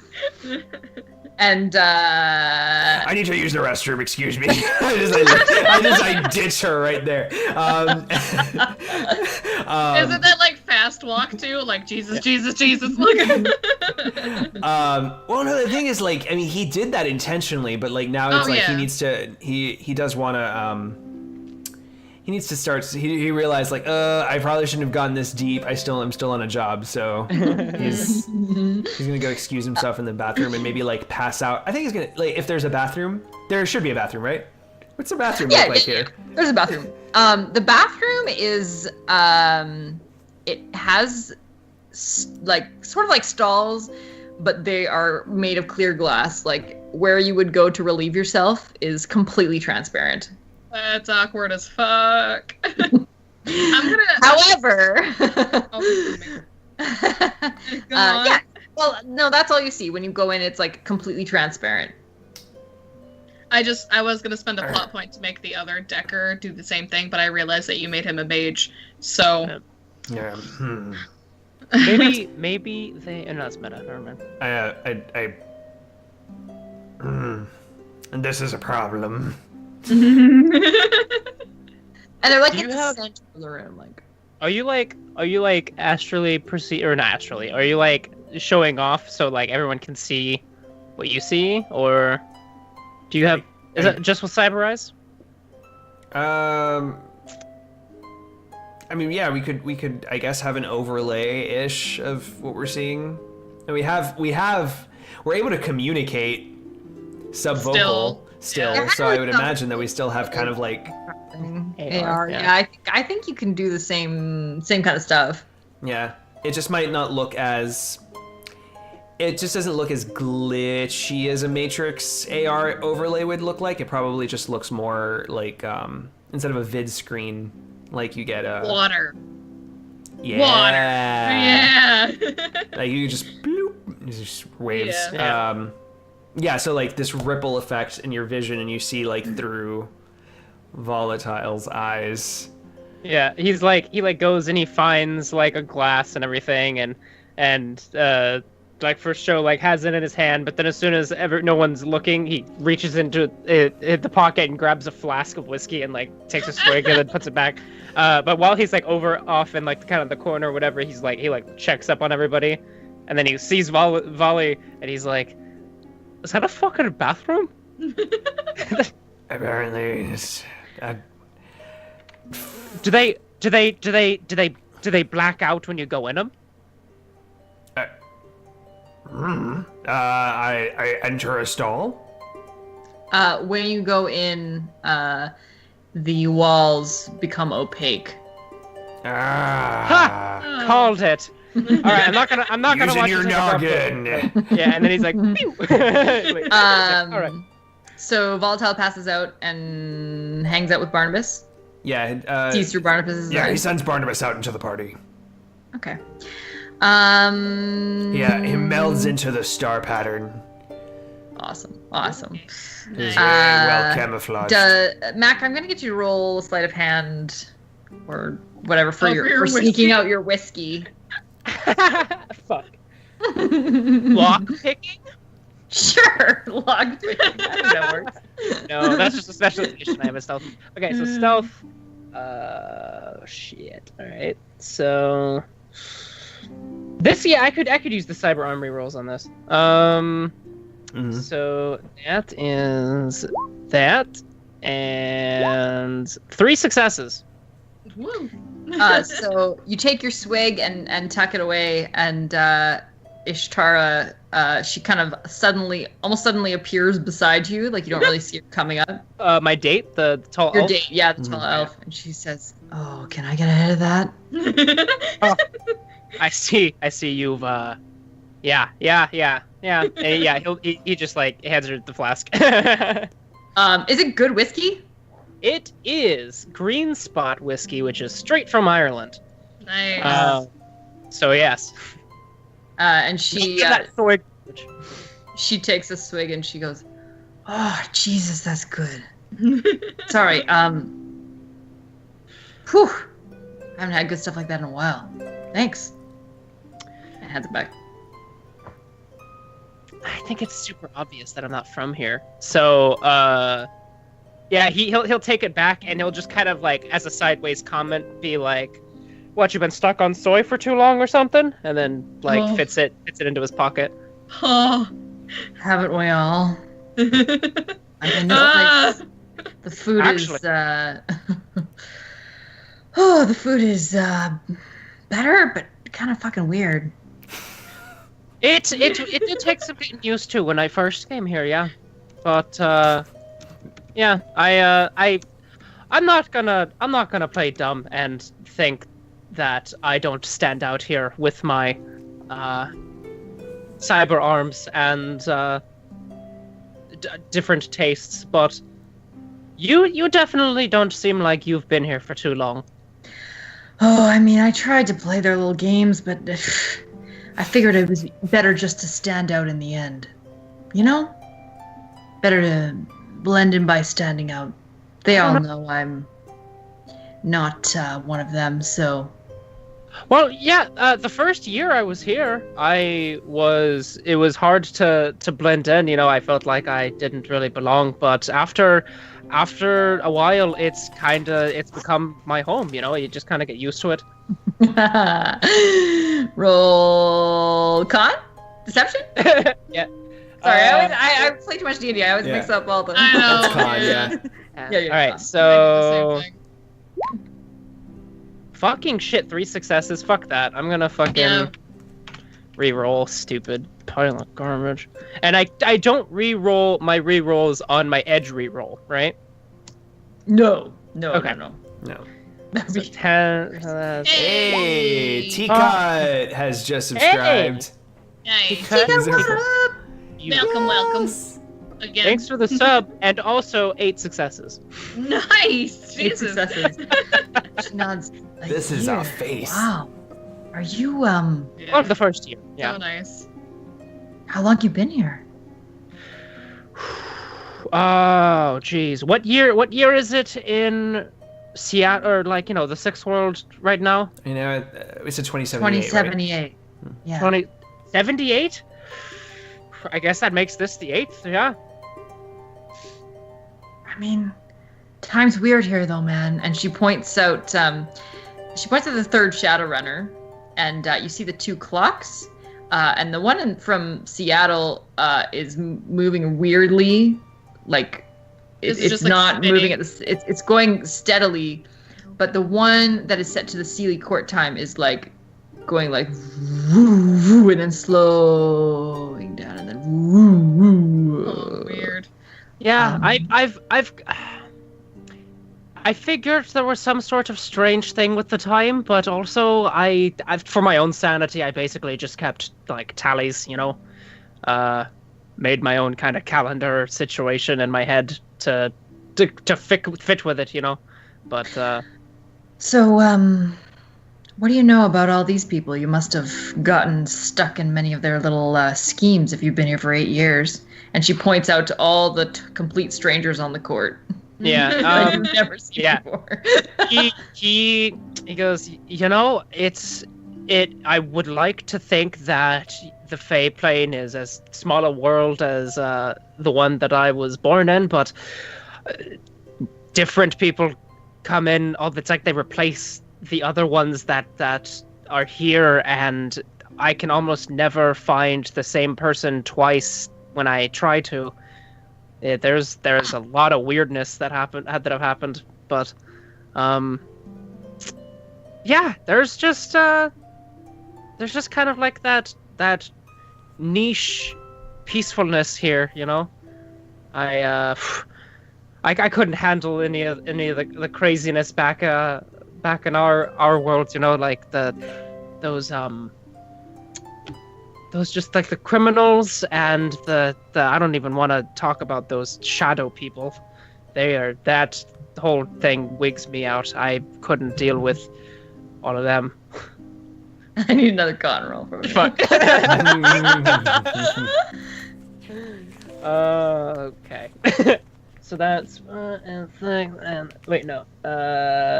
And I need to use the restroom. Excuse me. I ditch her right there. Isn't that like fast walk too? Like Jesus, Jesus, Jesus. Look. Well, no. The thing is, like, I mean, he did that intentionally, but like now it's yeah. he needs to. He does want to. He needs to start. He realized, like, I probably shouldn't have gone this deep. I'm still on a job, so he's gonna go excuse himself in the bathroom and maybe like pass out. I think he's gonna, like, if there's a bathroom, there should be a bathroom, right? What's the bathroom look like here? There's a bathroom. The bathroom is it has sort of like stalls, but they are made of clear glass. Like where you would go to relieve yourself is completely transparent. That's awkward as fuck. I'm gonna. However, Oh, go on. yeah. Well, no, that's all you see when you go in. It's like completely transparent. I was gonna spend a plot point to make the other Decker do the same thing, but I realized that you made him a mage, so. Yeah. Maybe they. No, that's meta. Never mind. And this is a problem. And they're like Do in you the have- center of the room, like. Are you like astrally or not astrally? Are you like showing off so like everyone can see what you see, or do you have? Is it just with cyber eyes? I mean, yeah, we could, I guess, have an overlay-ish of what we're seeing. And we're able to communicate subvocal still. Yeah. So I would imagine that we still have kind of like, AR. yeah. Yeah, I think you can do the same kind of stuff. yeah, it just might not look as, it just doesn't look as glitchy as a Matrix AR overlay would look like. It probably just looks more like, instead of a vid screen, like you get a Water. yeah. Yeah. Like you just bloop, it's just waves. Yeah. Yeah, so like this ripple effect in your vision, and you see like through Volatile's eyes. Yeah, he goes and he finds like a glass and everything, and like first show like has it in his hand, but then as soon as no one's looking, he reaches into the pocket and grabs a flask of whiskey and like takes a swig and then puts it back. But while he's like off in like kind of the corner or whatever, he checks up on everybody, and then he sees Volley and he's like, "Is that a fucking bathroom?" Apparently, it's, Do they black out when you go in them? I enter a stall. When you go in, the walls become opaque. Ah, Called it. All right, I'm not gonna using watch your this interrupt noggin. it. Yeah, and then he's like, "Pew." Like, all right. So Volatile passes out and hangs out with Barnabas. Yeah, Sees through Barnabas's yeah, he eyes. sends Barnabas out into the party. Okay. Yeah, he melds into the star pattern. Awesome. He's very well camouflaged. Mac, I'm gonna get you to roll sleight of hand, or whatever for your sneaking whiskey. out your whiskey. Fuck. Lock picking? Sure, log picking. I think that works. No, that's just a special edition. I have a stealth. Okay, so stealth. Shit. All right. So this, yeah, I could use the cyber armory rolls on this. So that is that, and 3 successes. Woo. So you take your swig and tuck it away, and Ishtara, she kind of almost suddenly appears beside you, like you don't really see her coming up. My date, the tall Your elf. date, yeah, the tall elf, and she says, "Oh, can I get ahead of that?" I see you've yeah. And yeah, he just like hands her the flask. Is it good whiskey? It is green spot whiskey, which is straight from Ireland. Nice. So yes. And she That swig. she takes a swig and she goes, "Oh, Jesus, that's good." Sorry, whew, I haven't had good stuff like that in a while. Thanks. And hands it back. I think it's super obvious that I'm not from here. So, yeah, he'll take it back and he'll just kind of like, as a sideways comment, be like, "What, you've been stuck on soy for too long or something?" And then like fits it into his pocket. Oh. Haven't we all? I know, like, the food Actually. is oh, the food is better, but kind of fucking weird. It did take some getting used to when I first came here, yeah. But yeah, I'm not gonna play dumb and think that I don't stand out here with my cyber arms and different tastes, but you definitely don't seem like you've been here for too long. Oh, I mean, I tried to play their little games, but I figured it was better just to stand out in the end. You know? Better to blend in by standing out. They all know I'm not one of them, so... Well, yeah, the first year I was here, it was hard to blend in, you know, I felt like I didn't really belong, but after a while, it's become my home, you know, you just kind of get used to it. Roll con? Deception? Yeah. Sorry, I play too much D&D, I always mix up all the... I know. That's con, yeah. Yeah, Alright, I so... did the same thing. Fucking shit, 3 successes, fuck that. I'm gonna fucking Yeah. re-roll, stupid pile of garbage. And I don't re-roll my re-rolls on my edge re-roll, right? No, Okay. no. No. That'd So be... 10... Hey, T-Cut has just subscribed. Yay. Because- You- Welcome. Again. Thanks for the sub, and also 8 successes. Nice. 8 Jesus. successes. She nods. This is year. our face. Wow. Are you, Yeah. Oh, the first year. Yeah. So nice. how long you been here? Oh, jeez. What year is it in Seattle, or like, you know, the Sixth World right now? You know, it's a 2078, 2078. Yeah. 2078? I guess that makes this the 8th, yeah. I mean, time's weird here though, man. And she points out the third Shadowrunner, and you see the 2 clocks. And the one from Seattle is moving weirdly, like Is it it's just, like, not spinning? moving at it's going steadily, but the one that is set to the Sealy Court time is like going like woo, woo, and then slowing down and then woo, woo. Oh, weird. Yeah, I figured there was some sort of strange thing with the time, but also I've for my own sanity, I basically just kept like tallies, you know, made my own kind of calendar situation in my head to fit with it, you know. But So, what do you know about all these people? You must have gotten stuck in many of their little schemes if you've been here for 8 years. And she points out to all the complete strangers on the court. yeah, that you've never seen yeah. before. he goes, you know, I would like to think that the Fey plane is as small a world as the one that I was born in, but different people come in. It's like they replace the other ones that are here, and I can almost never find the same person twice when I try to. There's a lot of weirdness that have happened, but yeah, there's just kind of like that niche peacefulness here, you know. I couldn't handle any of the craziness back in our world, you know, like those just like the criminals and the I don't even want to talk about those shadow people. That whole thing wigs me out. I couldn't deal with all of them. I need another con roll for me. Fuck. Okay. So that's and thing and wait no.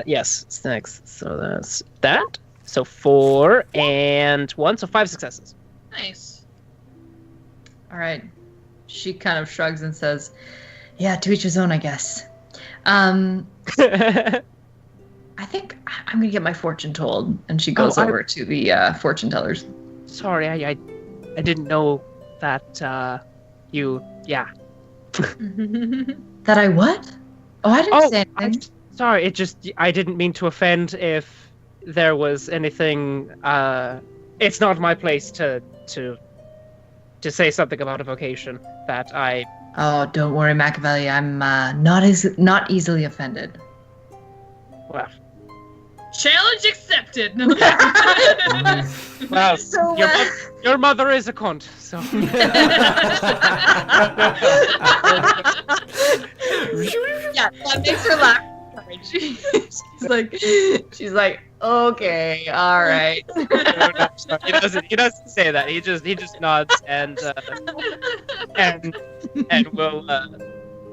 Yes, thanks. So that's that. So 4 and 1, so 5 successes. Nice. All right. She kind of shrugs and says, "Yeah, to each his own, I guess." I think I'm gonna get my fortune told, and she goes over to the fortune tellers. Sorry, I didn't know that you. Yeah. That I what? Oh, I didn't say anything. Sorry, I didn't mean to offend if there was anything. It's not my place to say something about a vocation that I. Oh, don't worry, Machiavelli. I'm not easily offended. Well, Challenge accepted. No. well, So, your mother is a cunt, so. Yeah, that makes her laugh. She's like, Okay, all right. He doesn't say that. He just nods and will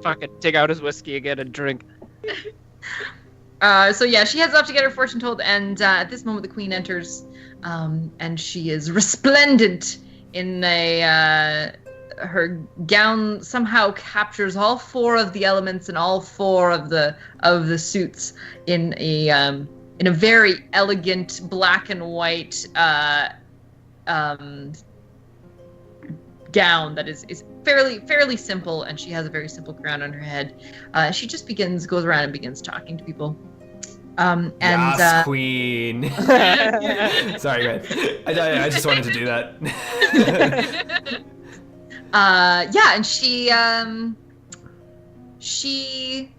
fucking take out his whiskey again and drink. So yeah, she heads off to get her fortune told, and at this moment the queen enters, and she is resplendent in her gown somehow captures all four of the elements and all four of the suits in a very elegant black and white gown that is fairly simple, and she has a very simple crown on her head. She just goes around and begins talking to people. Yes, queen. Sorry, man. I just wanted to do that. Yeah, and she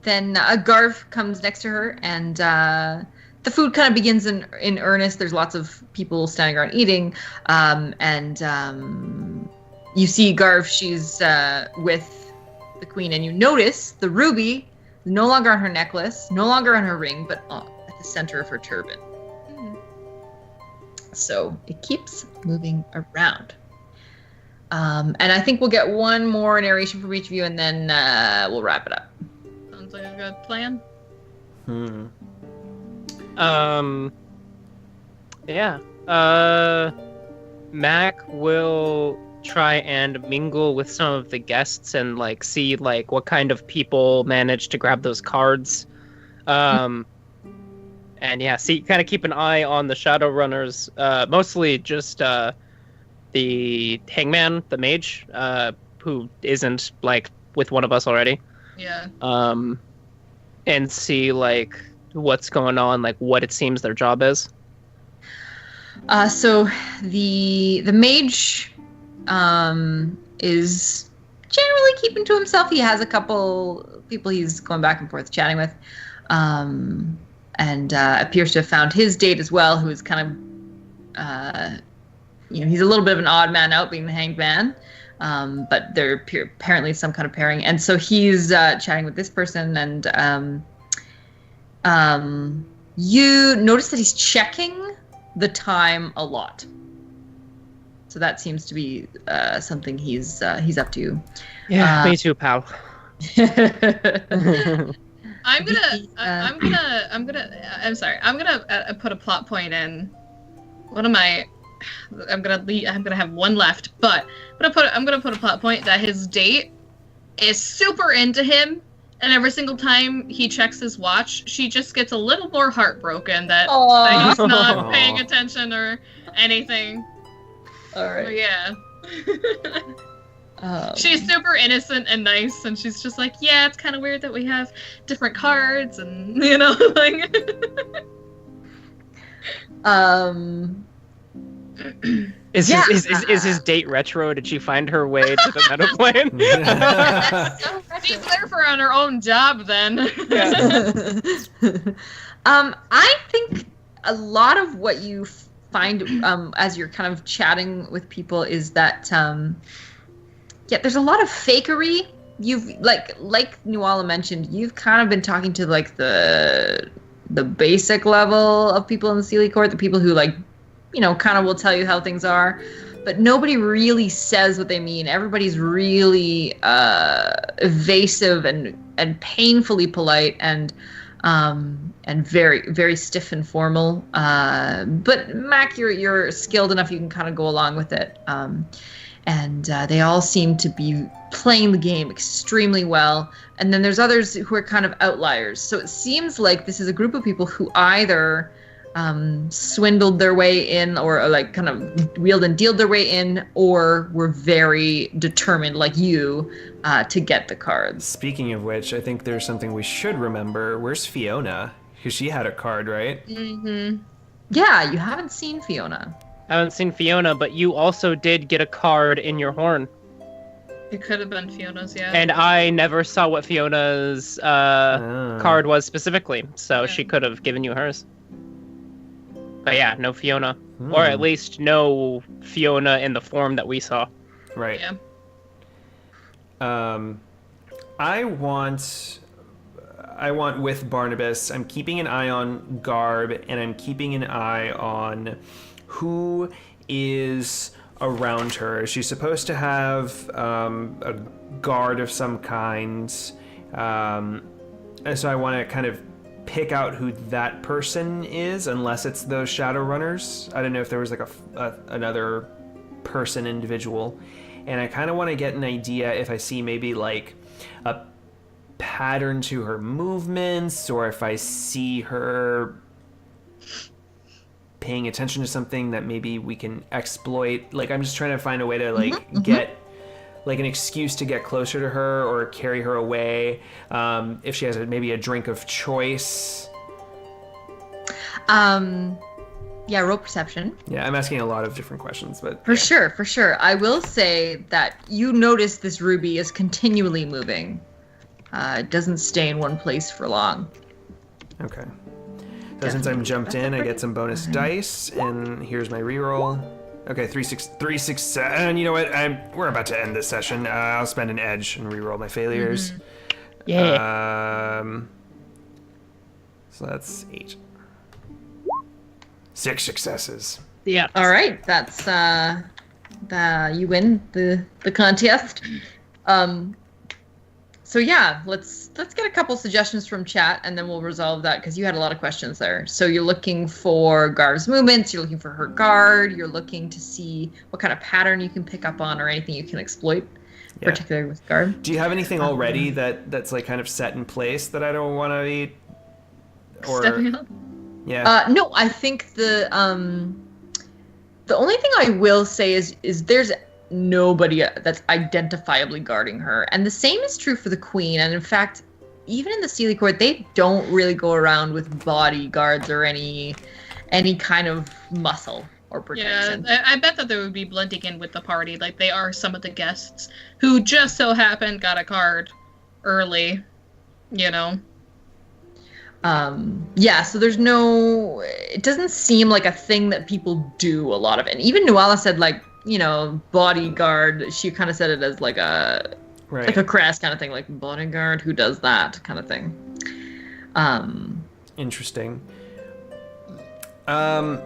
then Garv comes next to her, and the food kind of begins in earnest. There's lots of people standing around eating, and you see Garv. She's with the queen, and you notice the ruby is no longer on her necklace, no longer on her ring, but at the center of her turban. So it keeps moving around. And I think we'll get one more narration from each of you, and then we'll wrap it up. Sounds like a good plan. Yeah. Mac will try and mingle with some of the guests and like see like what kind of people manage to grab those cards. And yeah, kind of keep an eye on the Shadowrunners, mostly just the hangman, the mage, who isn't like with one of us already. Yeah. And see like what's going on, like what it seems their job is. So the mage is generally keeping to himself. He has a couple people he's going back and forth chatting with, and appears to have found his date as well, who is kind of he's a little bit of an odd man out, being the hanged man, but there apparently some kind of pairing, and so he's chatting with this person, and you notice that he's checking the time a lot. So that seems to be something he's up to. Yeah, me too, pal. I'm gonna put a plot point in. What am I? I'm gonna have one left, but I'm gonna put a plot point that his date is super into him, and every single time he checks his watch, she just gets a little more heartbroken that he's not paying attention or anything. All right. So, yeah. She's super innocent and nice, and she's just like, yeah, it's kind of weird that we have different cards, and like. Is his date retro? Did she find her way to the metaplane? She's there for on her own job then. I think a lot of what you find as you're kind of chatting with people is that there's a lot of fakery. You've like Nuala mentioned, you've kind of been talking to like the basic level of people in the Sealy Court, the people who like kind of will tell you how things are, but nobody really says what they mean. Everybody's really evasive and painfully polite and very, very stiff and formal. But Mac, you're skilled enough, you can kind of go along with it. And they all seem to be playing the game extremely well. And then there's others who are kind of outliers. So it seems like this is a group of people who either swindled their way in, or like kind of wheeled and dealed their way in, or were very determined, like you, to get the cards. Speaking of which, I think there's something we should remember. Where's Fiona? Because she had a card, right? Mm-hmm. Yeah, you haven't seen Fiona. I haven't seen Fiona, but you also did get a card in your horn. It could have been Fiona's, yeah. And I never saw what Fiona's card was specifically, so she could have given you hers. But yeah, no Fiona. Or at least no Fiona in the form that we saw. Right. Yeah. I want I want with Barnabas, I'm keeping an eye on Garb, and I'm keeping an eye on who is around her. She's supposed to have a guard of some kind, and so I want to kind of pick out who that person is, unless it's those Shadowrunners. I don't know if there was like another person, individual, and I kind of want to get an idea if I see maybe like a pattern to her movements, or if I see her paying attention to something that maybe we can exploit. Like, I'm just trying to find a way to like get like an excuse to get closer to her or carry her away. If she has maybe a drink of choice. Yeah, roll perception. Yeah, I'm asking a lot of different questions, but For sure. I will say that you notice this ruby is continually moving. It doesn't stay in one place for long. Okay. So since I'm jumped in, I get some bonus dice, and here's my reroll. Okay, 3 6, and you know what? We're about to end this session. I'll spend an edge and reroll my failures. Yeah. So that's 8. 6 successes. Yeah. All right, that's you win the contest. So yeah, let's get a couple suggestions from chat, and then we'll resolve that, because you had a lot of questions there. So you're looking for Garv's movements, you're looking for her guard, you're looking to see what kind of pattern you can pick up on or anything you can exploit, particularly with Garv. Do you have anything already that's like kind of set in place that I don't want to eat? Or Stepping up. yeah. No, I think the only thing I will say is there's nobody that's identifiably guarding her, and the same is true for the queen. And in fact, even in the Sealy Court, they don't really go around with bodyguards or any kind of muscle or protection. Yeah, I bet that they would be blending in with the party. Like, they are some of the guests who just so happened got a card early, you know. Yeah, so it doesn't seem like a thing that people do a lot of. And even Nuala said, like, you know, bodyguard, she kind of said it as like a crass kind of thing, like bodyguard, who does that kind of thing. Interesting. Oh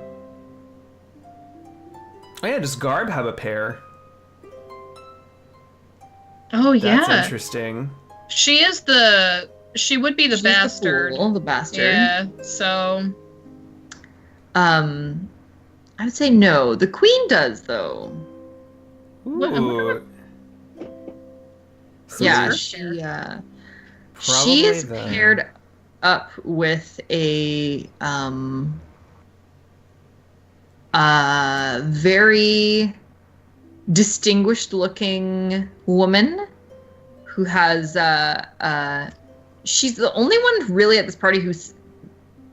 yeah, does Garb have a pair? Oh, yeah. That's interesting. She would be the She's bastard. The bastard. Yeah, so... I would say no. The queen does, though. Ooh. Yeah, So she is then. paired up with a very distinguished-looking woman who has she's the only one really at this party who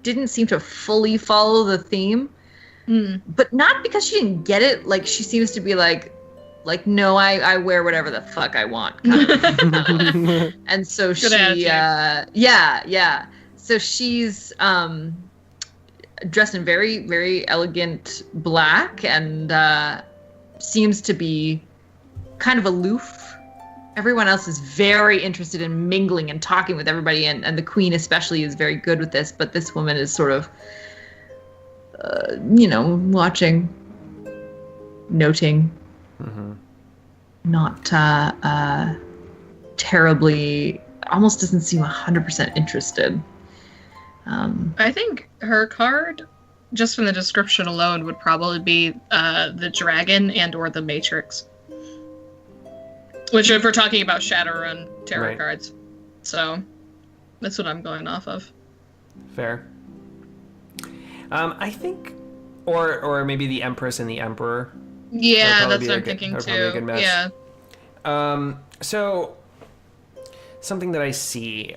didn't seem to fully follow the theme. But not because she didn't get it. Like, she seems to be like no, I wear whatever the fuck I want, kind of. And so Good she attitude. yeah, so she's dressed in very, very elegant black, and seems to be kind of aloof. Everyone else is very interested in mingling and talking with everybody, and the queen especially is very good with this, but this woman is sort of watching, noting, not terribly, almost doesn't seem 100% interested. I think her card, just from the description alone, would probably be the dragon and or the matrix. Which, if we're talking about Shadowrun tarot cards. So, that's what I'm going off of. Fair. I think, or maybe the Empress and the Emperor. Yeah, that's what I'm thinking too. Yeah. So, something that I see.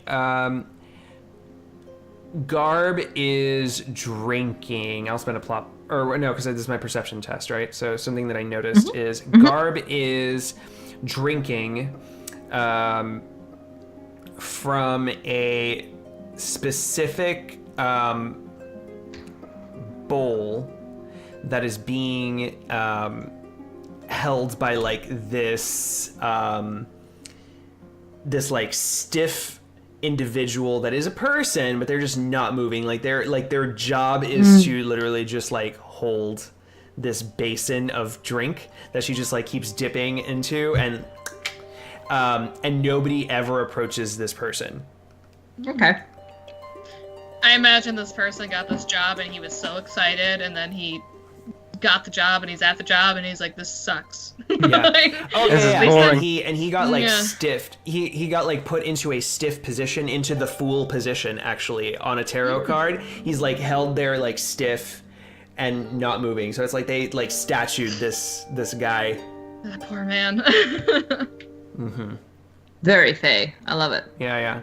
Garb is drinking. I'll spend a plot, or no, because this is my perception test, right? So something that I noticed is Garb is drinking from a specific bowl that is being held by like this like stiff individual that is a person, but they're just not moving. Like their job is to literally just like hold this basin of drink that she just like keeps dipping into, and nobody ever approaches this person. Okay. I imagine this person got this job and he was so excited, and then he got the job and he's at the job and he's like, this sucks. Yeah. Oh This is yeah, boring. and he got like Yeah. stiffed. He got like put into a stiff position, into the fool position actually on a tarot card. He's like held there like stiff and not moving. So it's like they like statued this guy. That poor man. Very fey. I love it. Yeah.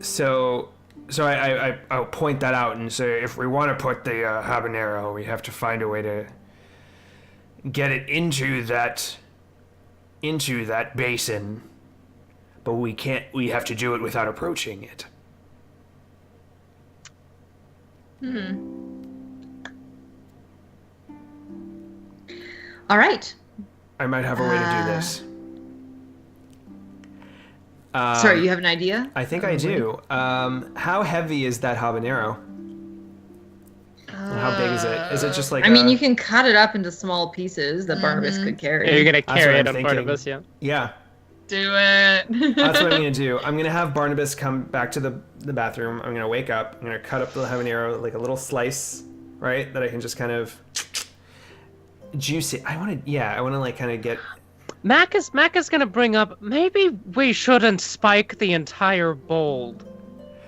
So I'll point that out and say, if we want to put the habanero, we have to find a way to get it into that basin, but we can't. We have to do it without approaching it. All right. I might have a way to do this. Sorry, you have an idea? I think I do. How heavy is that habanero? And how big is it? Is it just like? I mean, you can cut it up into small pieces that Barnabas could carry. You're gonna That's carry what it I'm on front of thinking. us, yeah. Yeah. Do it. That's what I'm gonna do. I'm gonna have Barnabas come back to the bathroom. I'm gonna wake up. I'm gonna cut up the habanero like a little slice, right? That I can just kind of juice it. I want to like kind of get. Mac is gonna bring up, maybe we shouldn't spike the entire bowl.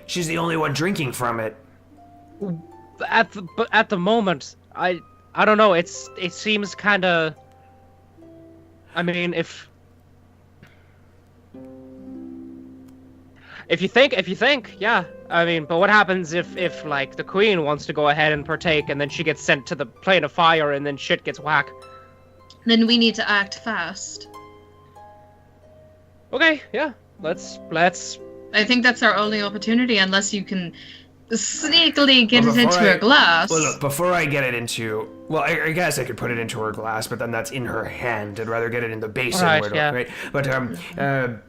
She's the only one drinking from it. At the moment, I don't know. It seems kind of. I mean, if you think, yeah. I mean, but what happens if like the queen wants to go ahead and partake, and then she gets sent to the plane of fire, and then shit gets whack? Then we need to act fast. Okay, yeah. Let's. I think that's our only opportunity, unless you can sneakily get Well, it into before her glass. Well, look, before I get it into, well, I guess I could put it into her glass, but then that's in her hand. I'd rather get it in the basin, Right, yeah. right? But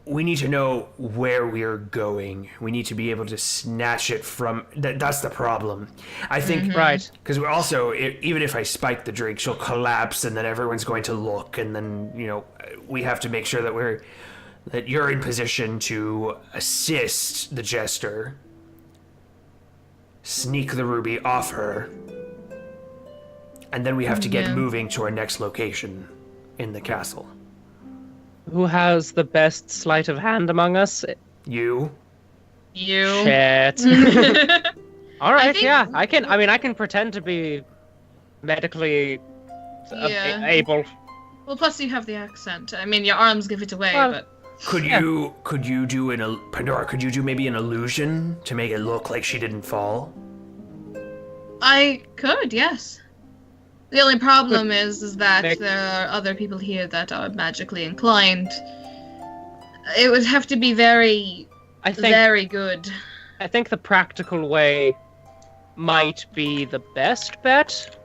we need to know where we're going. We need to be able to snatch it from. That's the problem. I think Right. because we're also, even if I spike the drink, she'll collapse, and then everyone's going to look, and then we have to make sure that you're in position to assist the jester. Sneak the ruby off her, and then we have to get moving to our next location in the castle. Who has the best sleight of hand among us? You? You. Shit. All right, think- yeah. I can pretend to be medically Yeah. able. Well, plus you have the accent. I mean, your arms give it away, Well- but Could you do Pandora? Could you do maybe an illusion to make it look like she didn't fall? I could, yes. The only problem is that Nick- there are other people here that are magically inclined. It would have to be very, I think very good. I think the practical way might be the best bet,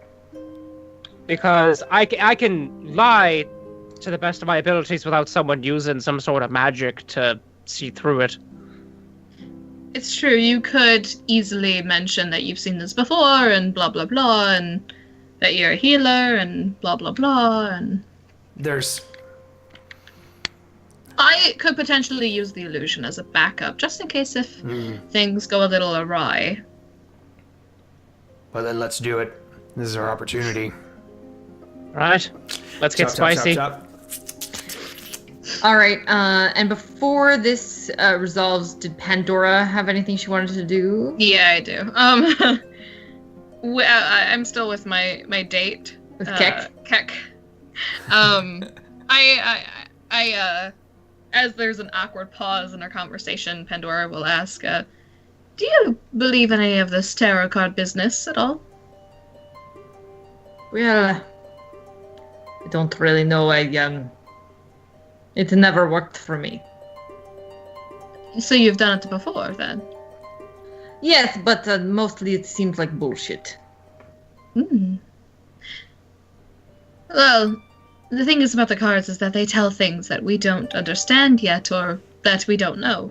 because I can lie to the best of my abilities without someone using some sort of magic to see through it. It's true, you could easily mention that you've seen this before, and blah blah blah, and that you're a healer, and blah blah blah, and... I could potentially use the illusion as a backup, just in case if things go a little awry. Well, then let's do it. This is our opportunity. Right? Let's get spicy. Chop. All right. And before this resolves, did Pandora have anything she wanted to do? Yeah, I do. I'm still with my date. With Keck? Keck. I as there's an awkward pause in our conversation, Pandora will ask, do you believe in any of this tarot card business at all? Well, I don't really know. It never worked for me. So you've done it before, then? Yes, but mostly it seems like bullshit. Hmm. Well, The thing is about the cards is that they tell things that we don't understand yet or that we don't know.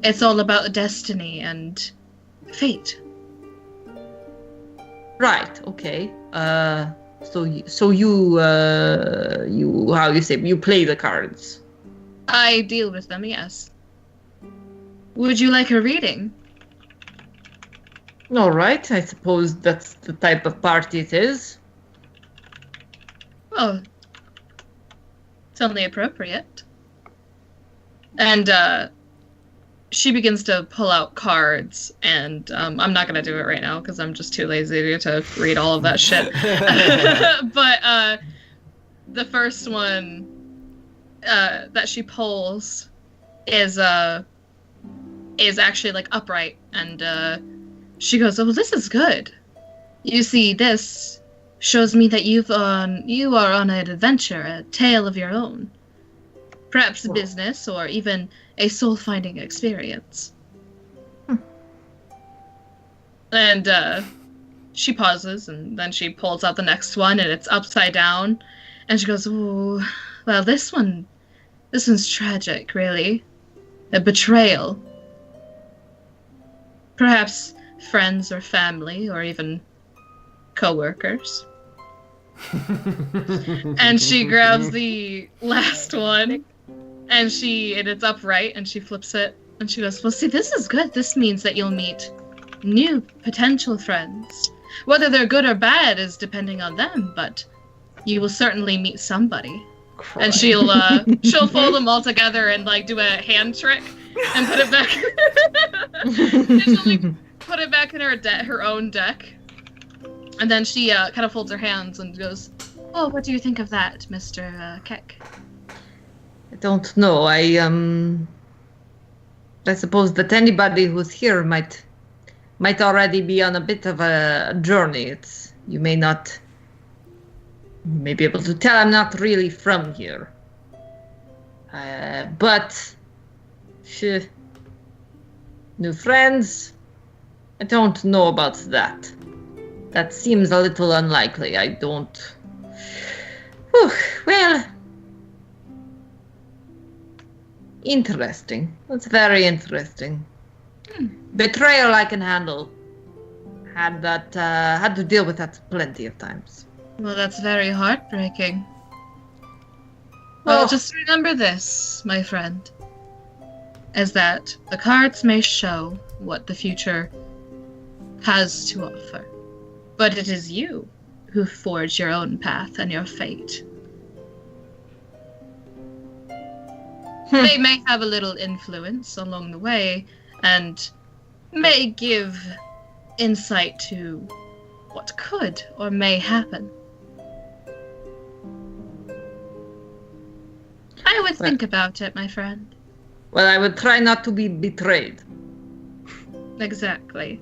It's all about destiny and fate. Right. Okay. So you how you say, you play the cards? I deal with them, yes. Would you like a reading? All right. I suppose that's the type of party it is. Oh. It's only appropriate. And, she begins to pull out cards, and I'm not going to do it right now because I'm just too lazy to read all of that shit. But the first one that she pulls is actually like upright, and she goes, "Oh, this is good. You see, this shows me that you are on an adventure, a tale of your own. Perhaps a business or even a soul-finding experience." And she pauses, and then she pulls out the next one, and it's upside down. And she goes, "Ooh, well, this one's tragic, really. A betrayal. Perhaps friends or family, or even co-workers." And she grabs the last one, and it's upright, and she flips it, and she goes, "Well, see, this is good. This means that you'll meet new potential friends. Whether they're good or bad is depending on them, but you will certainly meet somebody." And she'll fold them all together and like do a hand trick and put it back. And she'll like put it back in her own deck. And then she kind of folds her hands and goes, "Oh, what do you think of that, Mr. Keck?" I don't know. I suppose that anybody who's here might already be on a bit of a journey. You may be able to tell I'm not really from here. But new friends? I don't know about that. That seems a little unlikely. I don't... Whew, well... Interesting. That's very interesting. Betrayal I can handle. Had to deal with that plenty of times. Well, that's very heartbreaking. Well, just remember this, my friend, is that the cards may show what the future has to offer, but it is you who forge your own path and your fate. They may have a little influence along the way, and may give insight to what could or may happen. I would think about it, my friend. Well, I would try not to be betrayed. Exactly.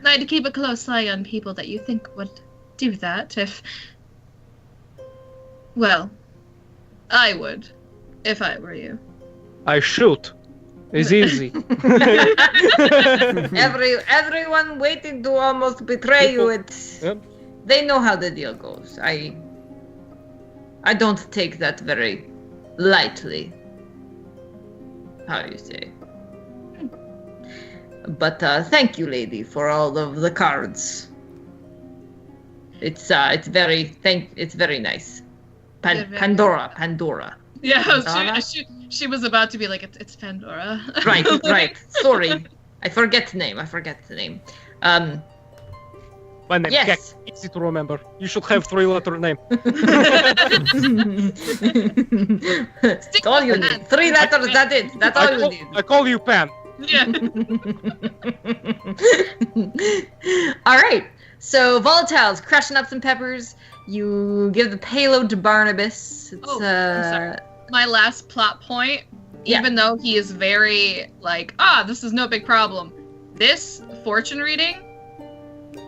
I'd keep a close eye on people that you think would do that if... Well, I would, if I were you. I shoot. It's easy. Everyone waiting to almost betray you. Yep. They know how the deal goes. I don't take that very lightly. How do you say? But thank you, lady, for all of the cards. It's very nice. Pandora. Yeah, she was about to be like, it's Pandora. Right. Sorry, I forget the name. My name, yes. Keck. Easy to remember. You should have 3-letter name. That's all you need. 3 letters, that's it. That's all you need. I call you Pan. Yeah. All right. So Volatile's crushing up some peppers. You give the payload to Barnabas. I'm sorry. My last plot point, even though he is very like, this is no big problem. This fortune reading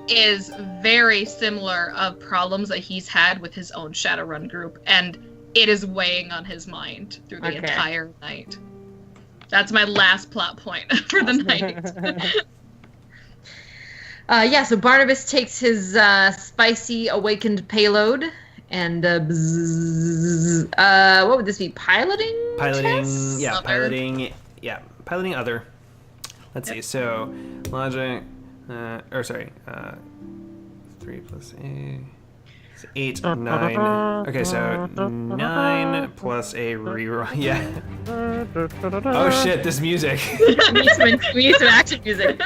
is very similar of problems that he's had with his own Shadowrun group, and it is weighing on his mind through the entire night. That's my last plot point for the night. So Barnabas takes his spicy awakened payload And what would this be? Piloting? Chess? Yeah, Other. piloting. Yeah, piloting other. Let's see. So, logic. 3 plus 8. 8, 9. Okay, so 9 plus a reroll. Yeah. Oh shit! This music. We need some action music.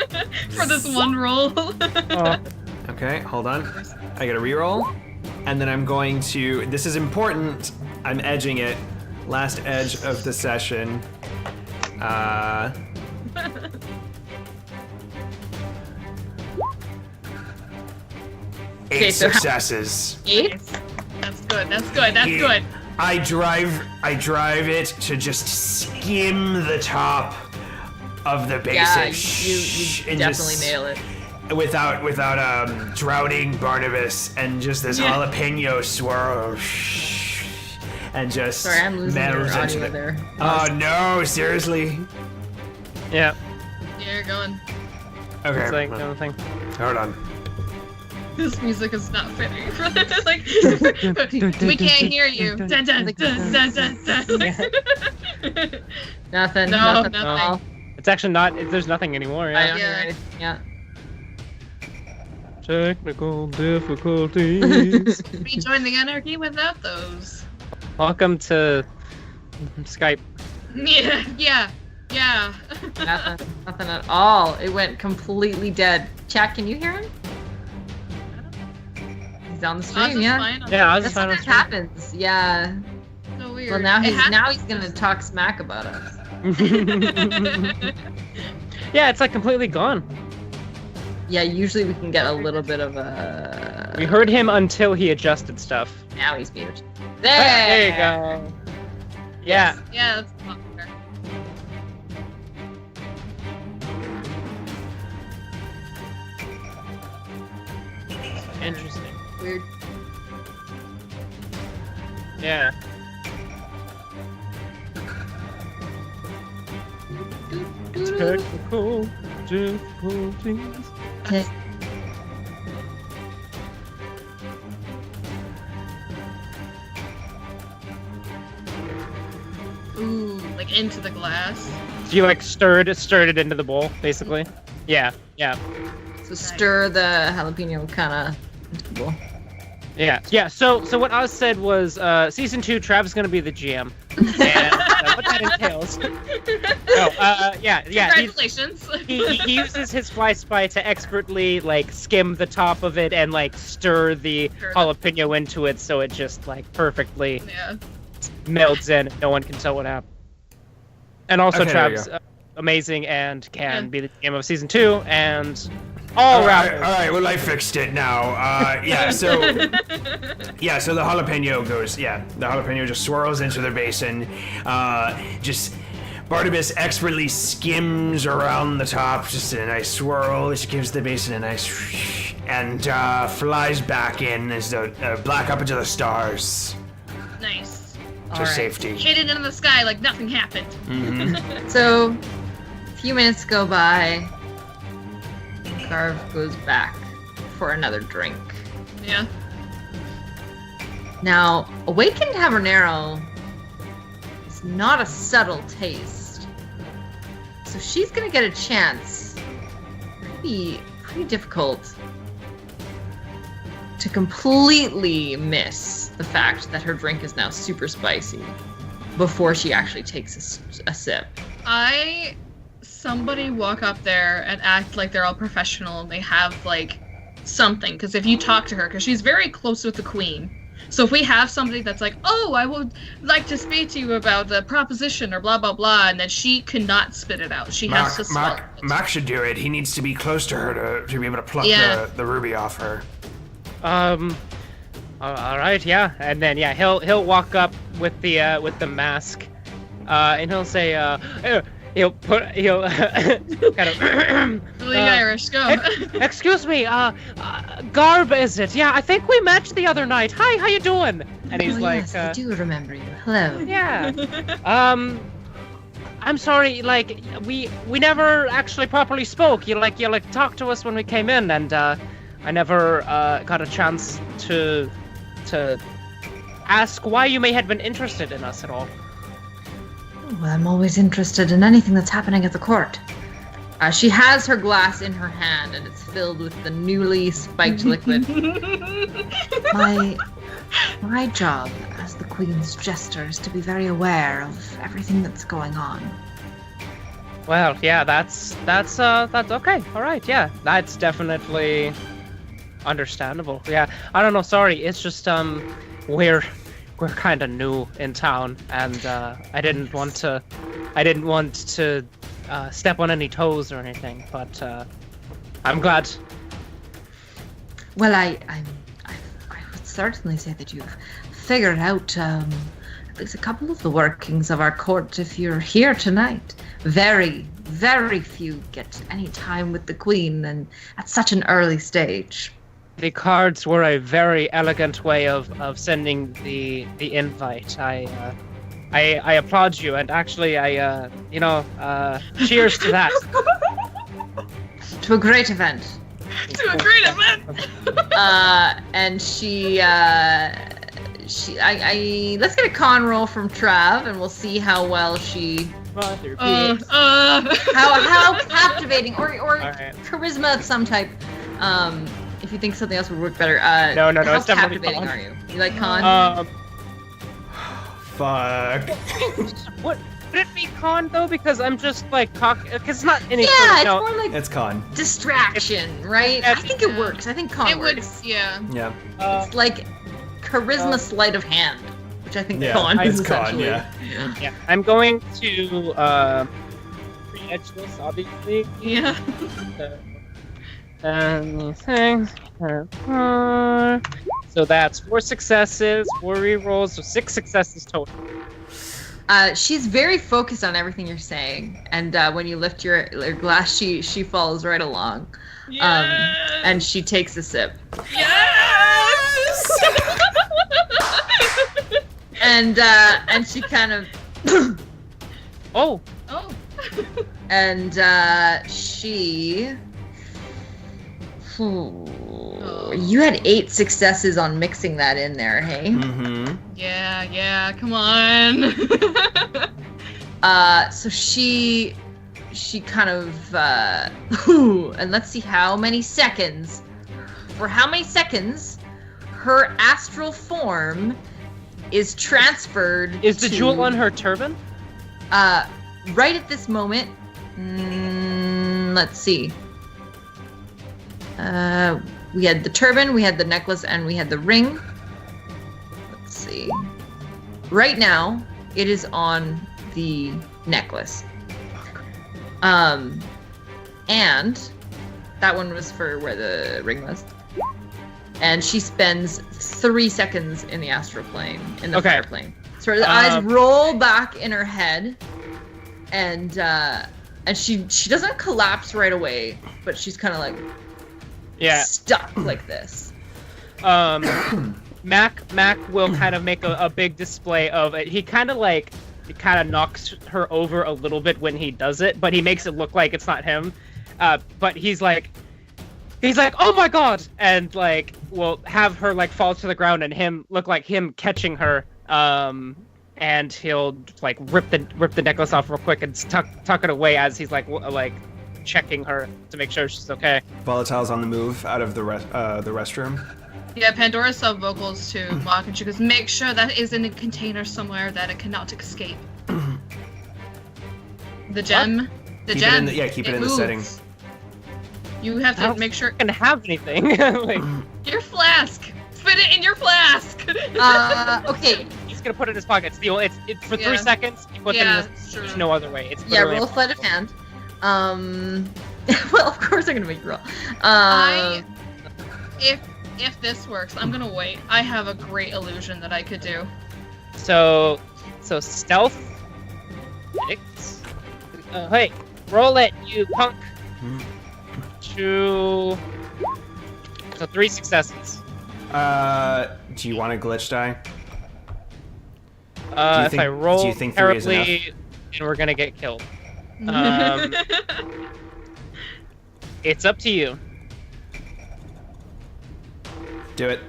For this one roll. Okay, hold on. I get a reroll, and then I'm going to. This is important. I'm edging it. Last edge of the session. 8 Okay, so successes. 8? That's good. That's good. That's good. I drive it to just skim the top of the basic. Yeah, you and definitely just, nail it. Without drowning Barnabas and just this jalapeno swirl. And just Sorry, I'm losing your melds into audio the. there. Oh no! Seriously? Yeah, Yeah, you're going. Okay. it's like another thing. Hold on. This music is not fitting for this. Like, we can't hear you. Dun, dun, dun, dun, dun, dun. Nothing. No, nothing. nothing. All. It's actually not. There's nothing anymore. I Yeah. don't hear Yeah. anything. Yeah. Technical difficulties. Rejoin the anarchy without those. Welcome to Skype. Yeah. Nothing at all. It went completely dead. Chat, can you hear him? He's on the stream, yeah. Yeah, I was That's just what happens. Yeah. So weird. Well, now It has- he's gonna talk smack about us. Yeah, it's like completely gone. Yeah, usually we can get a little bit of a. We heard him until he adjusted stuff. Now he's muted. There you go. Yeah. Yeah, that's a lot better. Interesting. Weird. Yeah. Technical difficulties. Ooh, like into the glass. So you like stirred it into the bowl, basically. Yeah. So stir the jalapeno kind of. Yeah. So what Oz said was, season 2, Trav's gonna be the GM, and what that entails. Yeah. Congratulations. He uses his fly spy to expertly like skim the top of it and like stir the jalapeno into it, so it just like perfectly Yeah. melts in. No one can tell what happened. And also, Okay, there you Trav's go. amazing and can Yeah. be the GM of season 2, and all around. All right. Well, I fixed it now. So the jalapeno goes. Yeah, the jalapeno just swirls into the basin. Just Barnabas expertly skims around the top, just a nice swirl, which gives the basin a nice, and flies back in as the black up into the stars Nice. to All right. safety. Hit it into the sky like nothing happened. So, a few minutes go by. Carve goes back for another drink. Yeah. Now, awakened habanero is not a subtle taste, so she's gonna get a chance. Pretty difficult to completely miss the fact that her drink is now super spicy before she actually takes a sip. Somebody walk up there and act like they're all professional and they have like something, because if you talk to her, because she's very close with the queen, so if we have somebody that's like, oh, I would like to speak to you about the proposition or blah blah blah, and then she cannot spit it out, she has to swallow it. Mac should do it. He needs to be close to her to be able to pluck Yeah. the ruby off her. All right, yeah, and then he'll walk up with the mask, and he'll say, he'll kind of Really Irish, go. excuse me, Garb, is it? Yeah, I think we matched the other night. Hi, how you doing? And he's Oh, like, yes, I do remember you. Hello. yeah, I'm sorry, like we never actually properly spoke. You talked to us when we came in, and I never got a chance to ask why you may have been interested in us at all. Well, I'm always interested in anything that's happening at the court. She has her glass in her hand, and it's filled with the newly spiked liquid. My job as the Queen's Jester is to be very aware of everything that's going on. Well, yeah, that's okay. All right, yeah, that's definitely understandable. Yeah, I don't know. Sorry, it's just we're kind of new in town, and I didn't want to step on any toes or anything. But I'm glad. Well, I would certainly say that you've figured out at least a couple of the workings of our court if you're here tonight. Very, very few get any time with the Queen, and at such an early stage. The cards were a very elegant way of sending the invite. I applaud you, and actually, cheers to that. To a great event. To a great event. And let's get a con roll from Trav, and we'll see how well she. How captivating or right. Charisma of some type. If you think something else would work better. No, how it's definitely captivating con. are you? You like con? Fuck. What would it be con though? Because I'm just like because it's not any. Yeah, it's more like It's con. distraction, right? I think it works. I think con It would, works. yeah. Yeah. It's like charisma sleight of hand, which I think Yeah, con is it's con, essentially. yeah. Yeah, I'm going to pre-edge this, obviously. Yeah. So that's 4 successes, 4 rerolls, so 6 successes total. She's very focused on everything you're saying, and when you lift your glass, she follows right along. Yes! And she takes a sip. Yes! And she kind of Oh, and she you had 8 successes on mixing that in there, hey? Mm-hmm. Yeah, come on. So she kind of and let's see how many seconds. For how many seconds her astral form is transferred is the to, jewel on her turban? right at this moment. Let's see. We had the turban, we had the necklace, and we had the ring. Let's see. Right now, it is on the necklace. And that one was for where the ring was. And she spends 3 seconds in the astral plane, in the fire plane. So her eyes roll back in her head, and she doesn't collapse right away, but she's kind of like stuck like this. Mac will kind of make a big display of it. He kind of knocks her over a little bit when he does it, but he makes it look like it's not him. But he's like, oh my god, and like will have her like fall to the ground and him look like him catching her. And he'll like rip the necklace off real quick and tuck it away as he's like checking her to make sure she's okay. Volatile's on the move out of the restroom. Yeah, Pandora sub vocals to Mock, and she goes, "Make sure that is in a container somewhere that it cannot escape." The gem, Keep gem. keep it in the settings. You have to make sure. Can have anything. Like, Your flask. Fit it in your flask. Okay. He's gonna put it in his pocket. It's for 3 seconds. He puts it in there's no other way. It's Roll sleight of hand. Well, of course I'm gonna make you roll. If this works, I'm gonna wait. I have a great illusion that I could do. So stealth. Hey, roll it, you punk. 2. So 3 successes. Do you want a glitch die? If I roll do you think 3 is enough? terribly, then we're gonna get killed. It's up to you. Do it.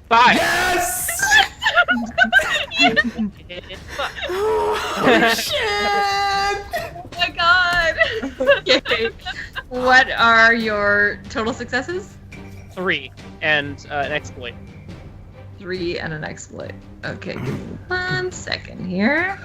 5. Yes! Oh, Shit! Oh my god! Okay. What are your total successes? 3 and an exploit. 3 and an exploit. Okay, give me 1 second here.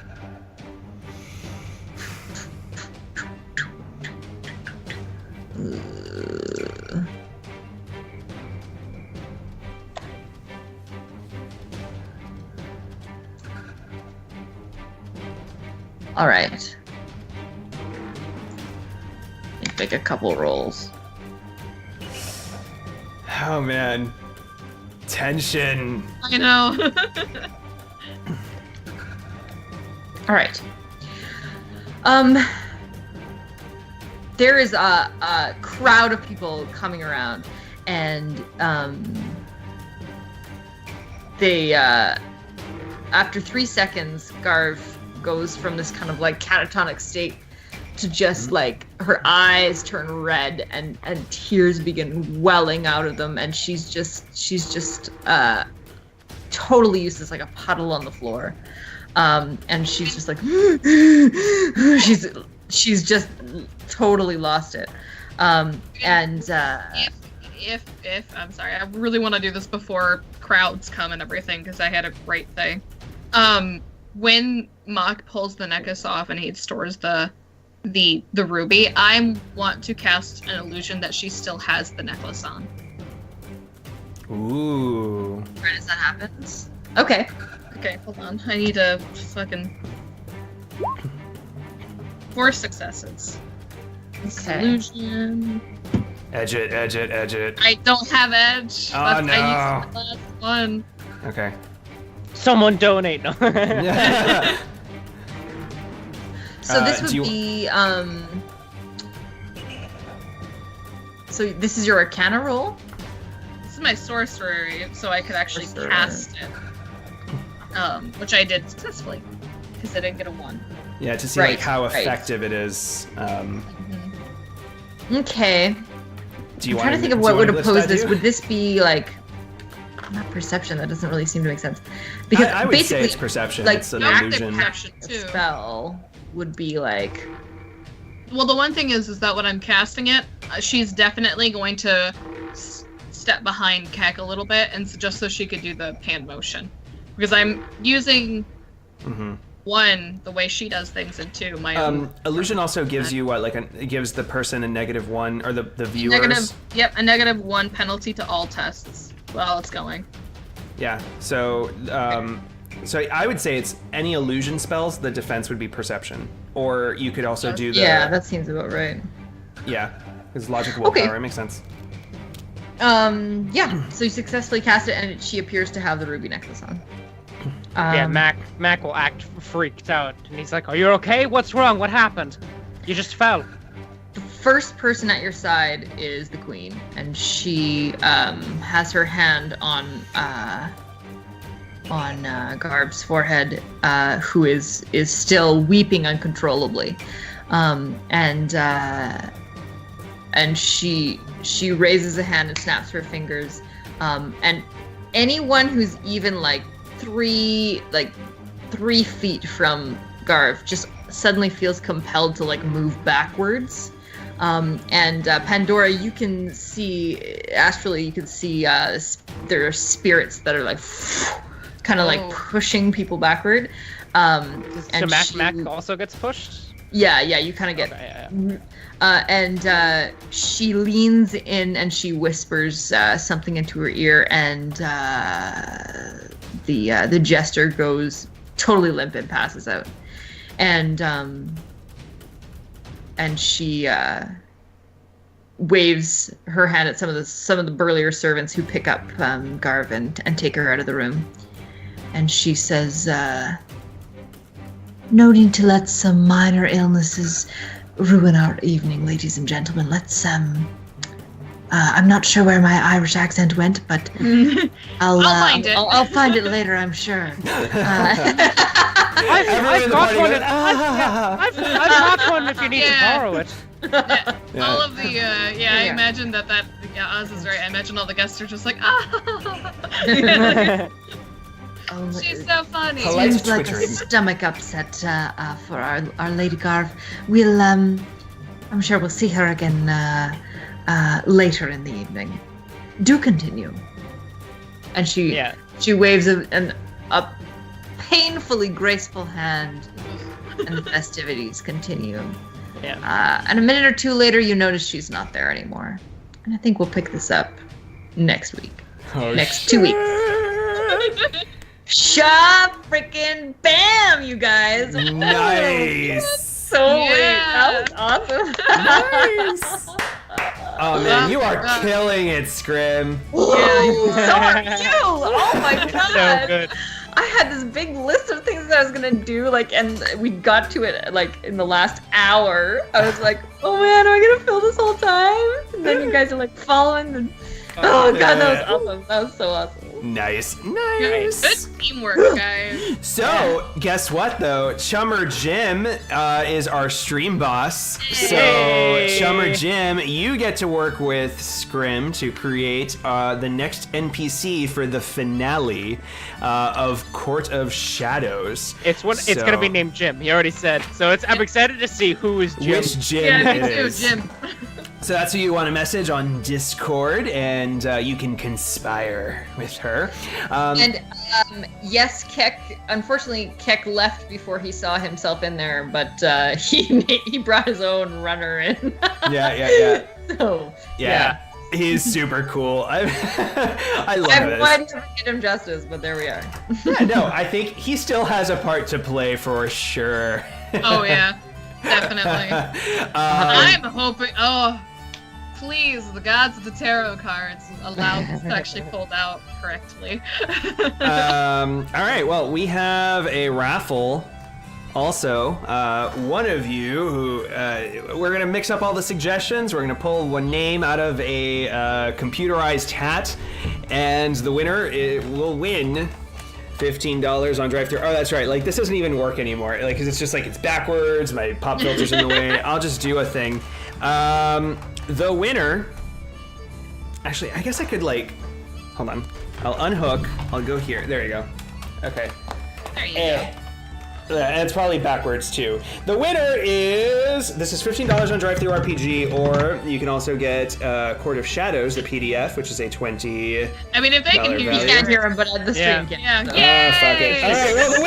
All right. Make a couple rolls. Oh man. Tension. I know. All right. There is a crowd of people coming around, and they after 3 seconds, Garv goes from this kind of like catatonic state to just like her eyes turn red and tears begin welling out of them, and she's just totally useless, like a puddle on the floor. And she's just like she's just totally lost it. If I'm sorry, I really want to do this before crowds come and everything because I had a great thing. When Mock pulls the necklace off and he stores the ruby, I want to cast an illusion that she still has the necklace on. Ooh. Right as that happens. Okay. Okay, hold on. I need a fucking 4 successes. Okay. Illusion. Edge it, edge it, edge it. I don't have edge. Oh, I no. used the last one. Okay. Someone donate. No. So this would do you- be so this is your Arcana roll? This is my sorcery, so I could actually Sorcerer. cast it. Which I did successfully, because I didn't get a 1. Yeah, to see Right, like how right. effective it is. Okay. Do you I'm want trying to think of what do you would wanna list oppose that, this. do you? Would this be like not perception? That doesn't really seem to make sense. Because I would say basically it's perception. like, It's an Active illusion. perception a too. spell would be like Well, the one thing is that when I'm casting it, she's definitely going to step behind Keck a little bit, and just so she could do the hand motion, because I'm using Mhm. 1 the way she does things, and 2 my own. Illusion also gives you what, like, it gives the person a -1, or the viewers. A -1 penalty to all tests while it's going. Yeah. So, so I would say it's any illusion spells. The defense would be perception, or you could also do the. yeah, that seems about right. Yeah, because logic Okay. willpower. It makes sense. Yeah. So you successfully cast it, and she appears to have the ruby necklace on. Yeah, Mac will act freaked out, and he's like, "Are you okay? What's wrong? What happened? You just fell." The first person at your side is the queen, and she has her hand on Garb's forehead, who is still weeping uncontrollably, and she raises a hand and snaps her fingers, and anyone who's even like 3 feet from Garv just suddenly feels compelled to like move backwards. And Pandora, you can see astrally. You can see there are spirits that are like kind of like pushing people backward. So Mac also gets pushed. Yeah, you kind of get. Okay, And she leans in and she whispers something into her ear, and the jester goes totally limp and passes out. And she waves her hand at some of the burlier servants who pick up Garv and take her out of the room. And she says, "No need to let some minor illnesses ruin our evening, ladies and gentlemen. Let's I'm not sure where my Irish accent went, but I'll find it. I'll find it later, I'm sure." I've got one. I've got one if you need to Yeah. borrow it. All of the I imagine that Yeah, Oz is right. I imagine all the guests are just like, ah. She's so funny. Polite Seems like a twittering. stomach upset for our Lady Garv. We'll, I'm sure we'll see her again later in the evening. Do continue. And she waves a painfully graceful hand, and the festivities continue. Yeah. And a minute or two later, you notice she's not there anymore. And I think we'll pick this up next week. Next 2 weeks. Shot freaking bam, you guys! Nice. So that was awesome. Nice. Oh man, you are killing it, Scrim. So are you! Oh my god! So good. I had this big list of things that I was gonna do, like, and we got to it like in the last hour. I was like, oh man, am I gonna fill this whole time? And then you guys are like following the. Oh god, that was awesome. That was so awesome. Nice. Good teamwork, guys. So, guess what though? Chummer Jim is our stream boss. So, Chummer Jim, you get to work with Scrim to create the next NPC for the finale of Court of Shadows. It's gonna be named Jim. He already said. So I'm excited to see who is Jim. Which Jim Yeah, it me too, is. Jim. So that's who you want to message on Discord, and you can conspire with her. And yes, Keck. Unfortunately, Keck left before he saw himself in there, but he brought his own runner in. Yeah. So Yeah. He's super cool. I love I have this. no idea if I did him justice, but there we are. Yeah, no, I think he still has a part to play for sure. Oh yeah, definitely. I'm hoping. Oh, please, the gods of the tarot cards allow this to actually fold out correctly. All right, well, we have a raffle. Also, one of you who we're gonna mix up all the suggestions. We're gonna pull one name out of a computerized hat, and the winner will win $15 on drive-thru. Oh, that's right. Like, this doesn't even work anymore. Like, 'cause it's just like it's backwards. My pop filter's in the way. I'll just do a thing. The winner. Actually, I guess I could like. Hold on. I'll unhook. I'll go here. There you go. Okay. There you go. And it's probably backwards too. The winner is, this is $15 on drive-thru RPG, or you can also get Court of Shadows, the PDF, which is a $20. I mean, if they can hear value. you, Can't hear him, but the Yeah. stream can. Yeah. So. Yay! Oh, fuck it. All right, well, the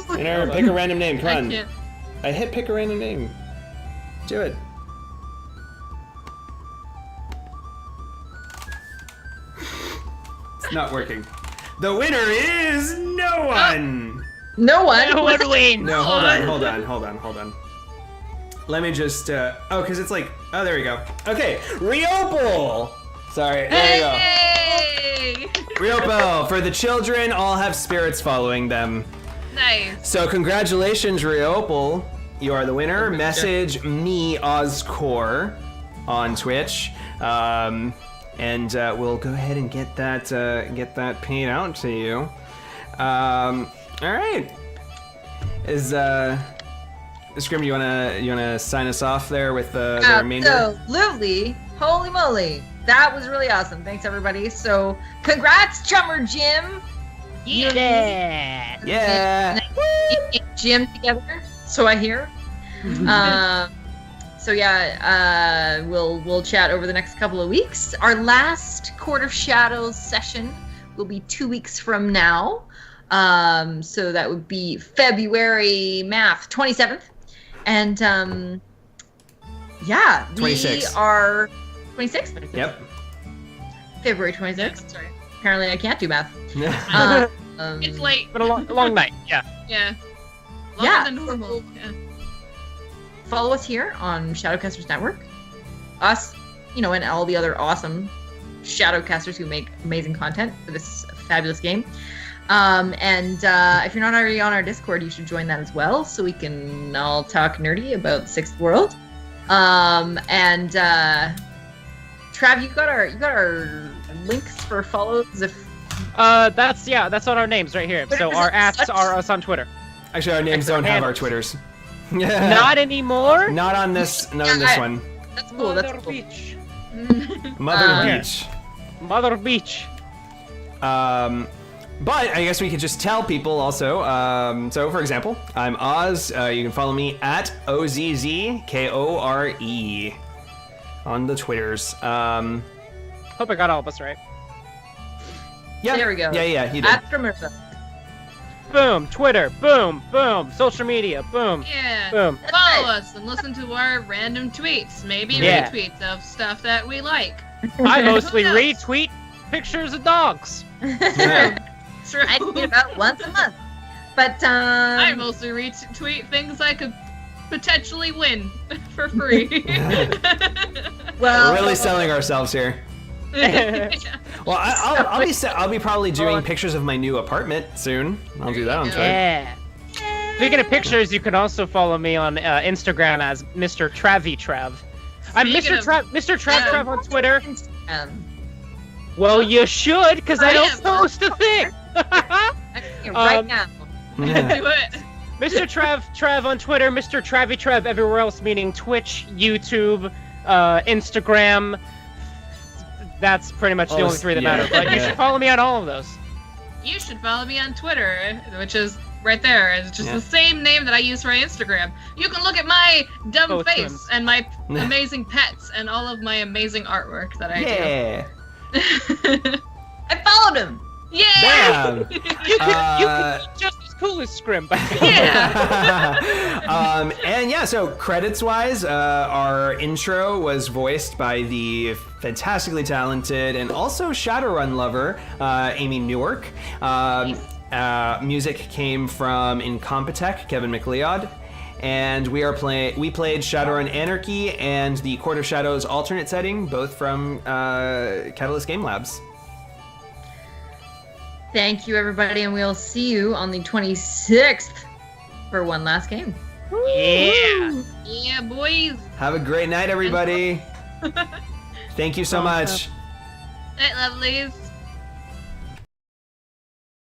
winner. Winner, pick a random name. Come I on. can't. I hit pick a random name. Do it. It's not working. The winner is no one. No one. Who would win? No, hold on. Let me just, because it's like, oh, there we go. Okay, Riopel! Sorry, there you go. Hey! Riopel, for the children, all have spirits following them. Nice. So congratulations, Riopel. You are the winner. Message me, Ozcore, on Twitch. And we'll go ahead and get that paid out to you. All right. Is Scrim, you wanna sign us off there with the remainder? Absolutely. Holy moly. That was really awesome. Thanks, everybody. So, congrats, Chummer Jim. Yeah. Yeah. Jim together. So I hear. So yeah, we'll chat over the next couple of weeks. Our last Court of Shadows session will be 2 weeks from now. So that would be February 27th. And yeah, 26. we are 26th? Yep. February 26th. Sorry. Apparently I can't do math. It's late. But a long night. Yeah. Yeah. Longer Yeah. than normal. Yeah. Follow us here on Shadowcasters Network. Us, and all the other awesome Shadowcasters who make amazing content for this fabulous game. And if you're not already on our Discord, you should join that as well, so we can all talk nerdy about the Sixth World. And Trav, you got our links for follows. If That's on our names right here. So our ats are us on Twitter. Actually, our names don't have our Twitters. Not anymore. Not on this. Not on this one. that's cool. That's cool. Mother Beach. Mother Beach. But I guess we could just tell people also. So, for example, I'm Oz. You can follow me at OZZKORE on the Twitters. Hope I got all of us right. Yeah. There we go. Yeah, you did. After Mirza. Boom. Twitter. Boom. Boom. Social media. Boom. Yeah. Boom. Follow us and listen to our random tweets. Maybe Yeah. retweets of stuff that we like. I mostly Who knows? retweet pictures of dogs. Yeah. True. I do it about once a month. But I mostly retweet things I could potentially win for free. well, We're really selling ourselves here. Well, I'll be probably doing pictures of my new apartment soon. I'll do that on Twitter. Yeah. Speaking of pictures, you can also follow me on Instagram as Mr. Trav. I'm Speaking Mr. Trav on Twitter. Instagram. Well, you should, because I I don't am. post a thing. Right now. Yeah. Do it. Mr. Trav on Twitter, Mr. Trav everywhere else, meaning Twitch, YouTube, Instagram. That's pretty much the only three that matter. But you should follow me on all of those. You should follow me on Twitter, which is right there. It's just the same name that I use for my Instagram. You can look at my dumb Both face twins. and my amazing pets and all of my amazing artwork that I Yeah. do. I followed him. Yeah! Damn. You could be just as cool as Scrim, but And yeah, so credits-wise, our intro was voiced by the fantastically talented and also Shadowrun lover, Amy Newark. Music came from Incompetech, Kevin McLeod. And we played Shadowrun Anarchy and the Court of Shadows alternate setting, both from Catalyst Game Labs. Thank you, everybody, and we'll see you on the 26th for one last game. yeah. Yeah, boys! Have a great night, everybody. Thank you so much. Night, lovelies.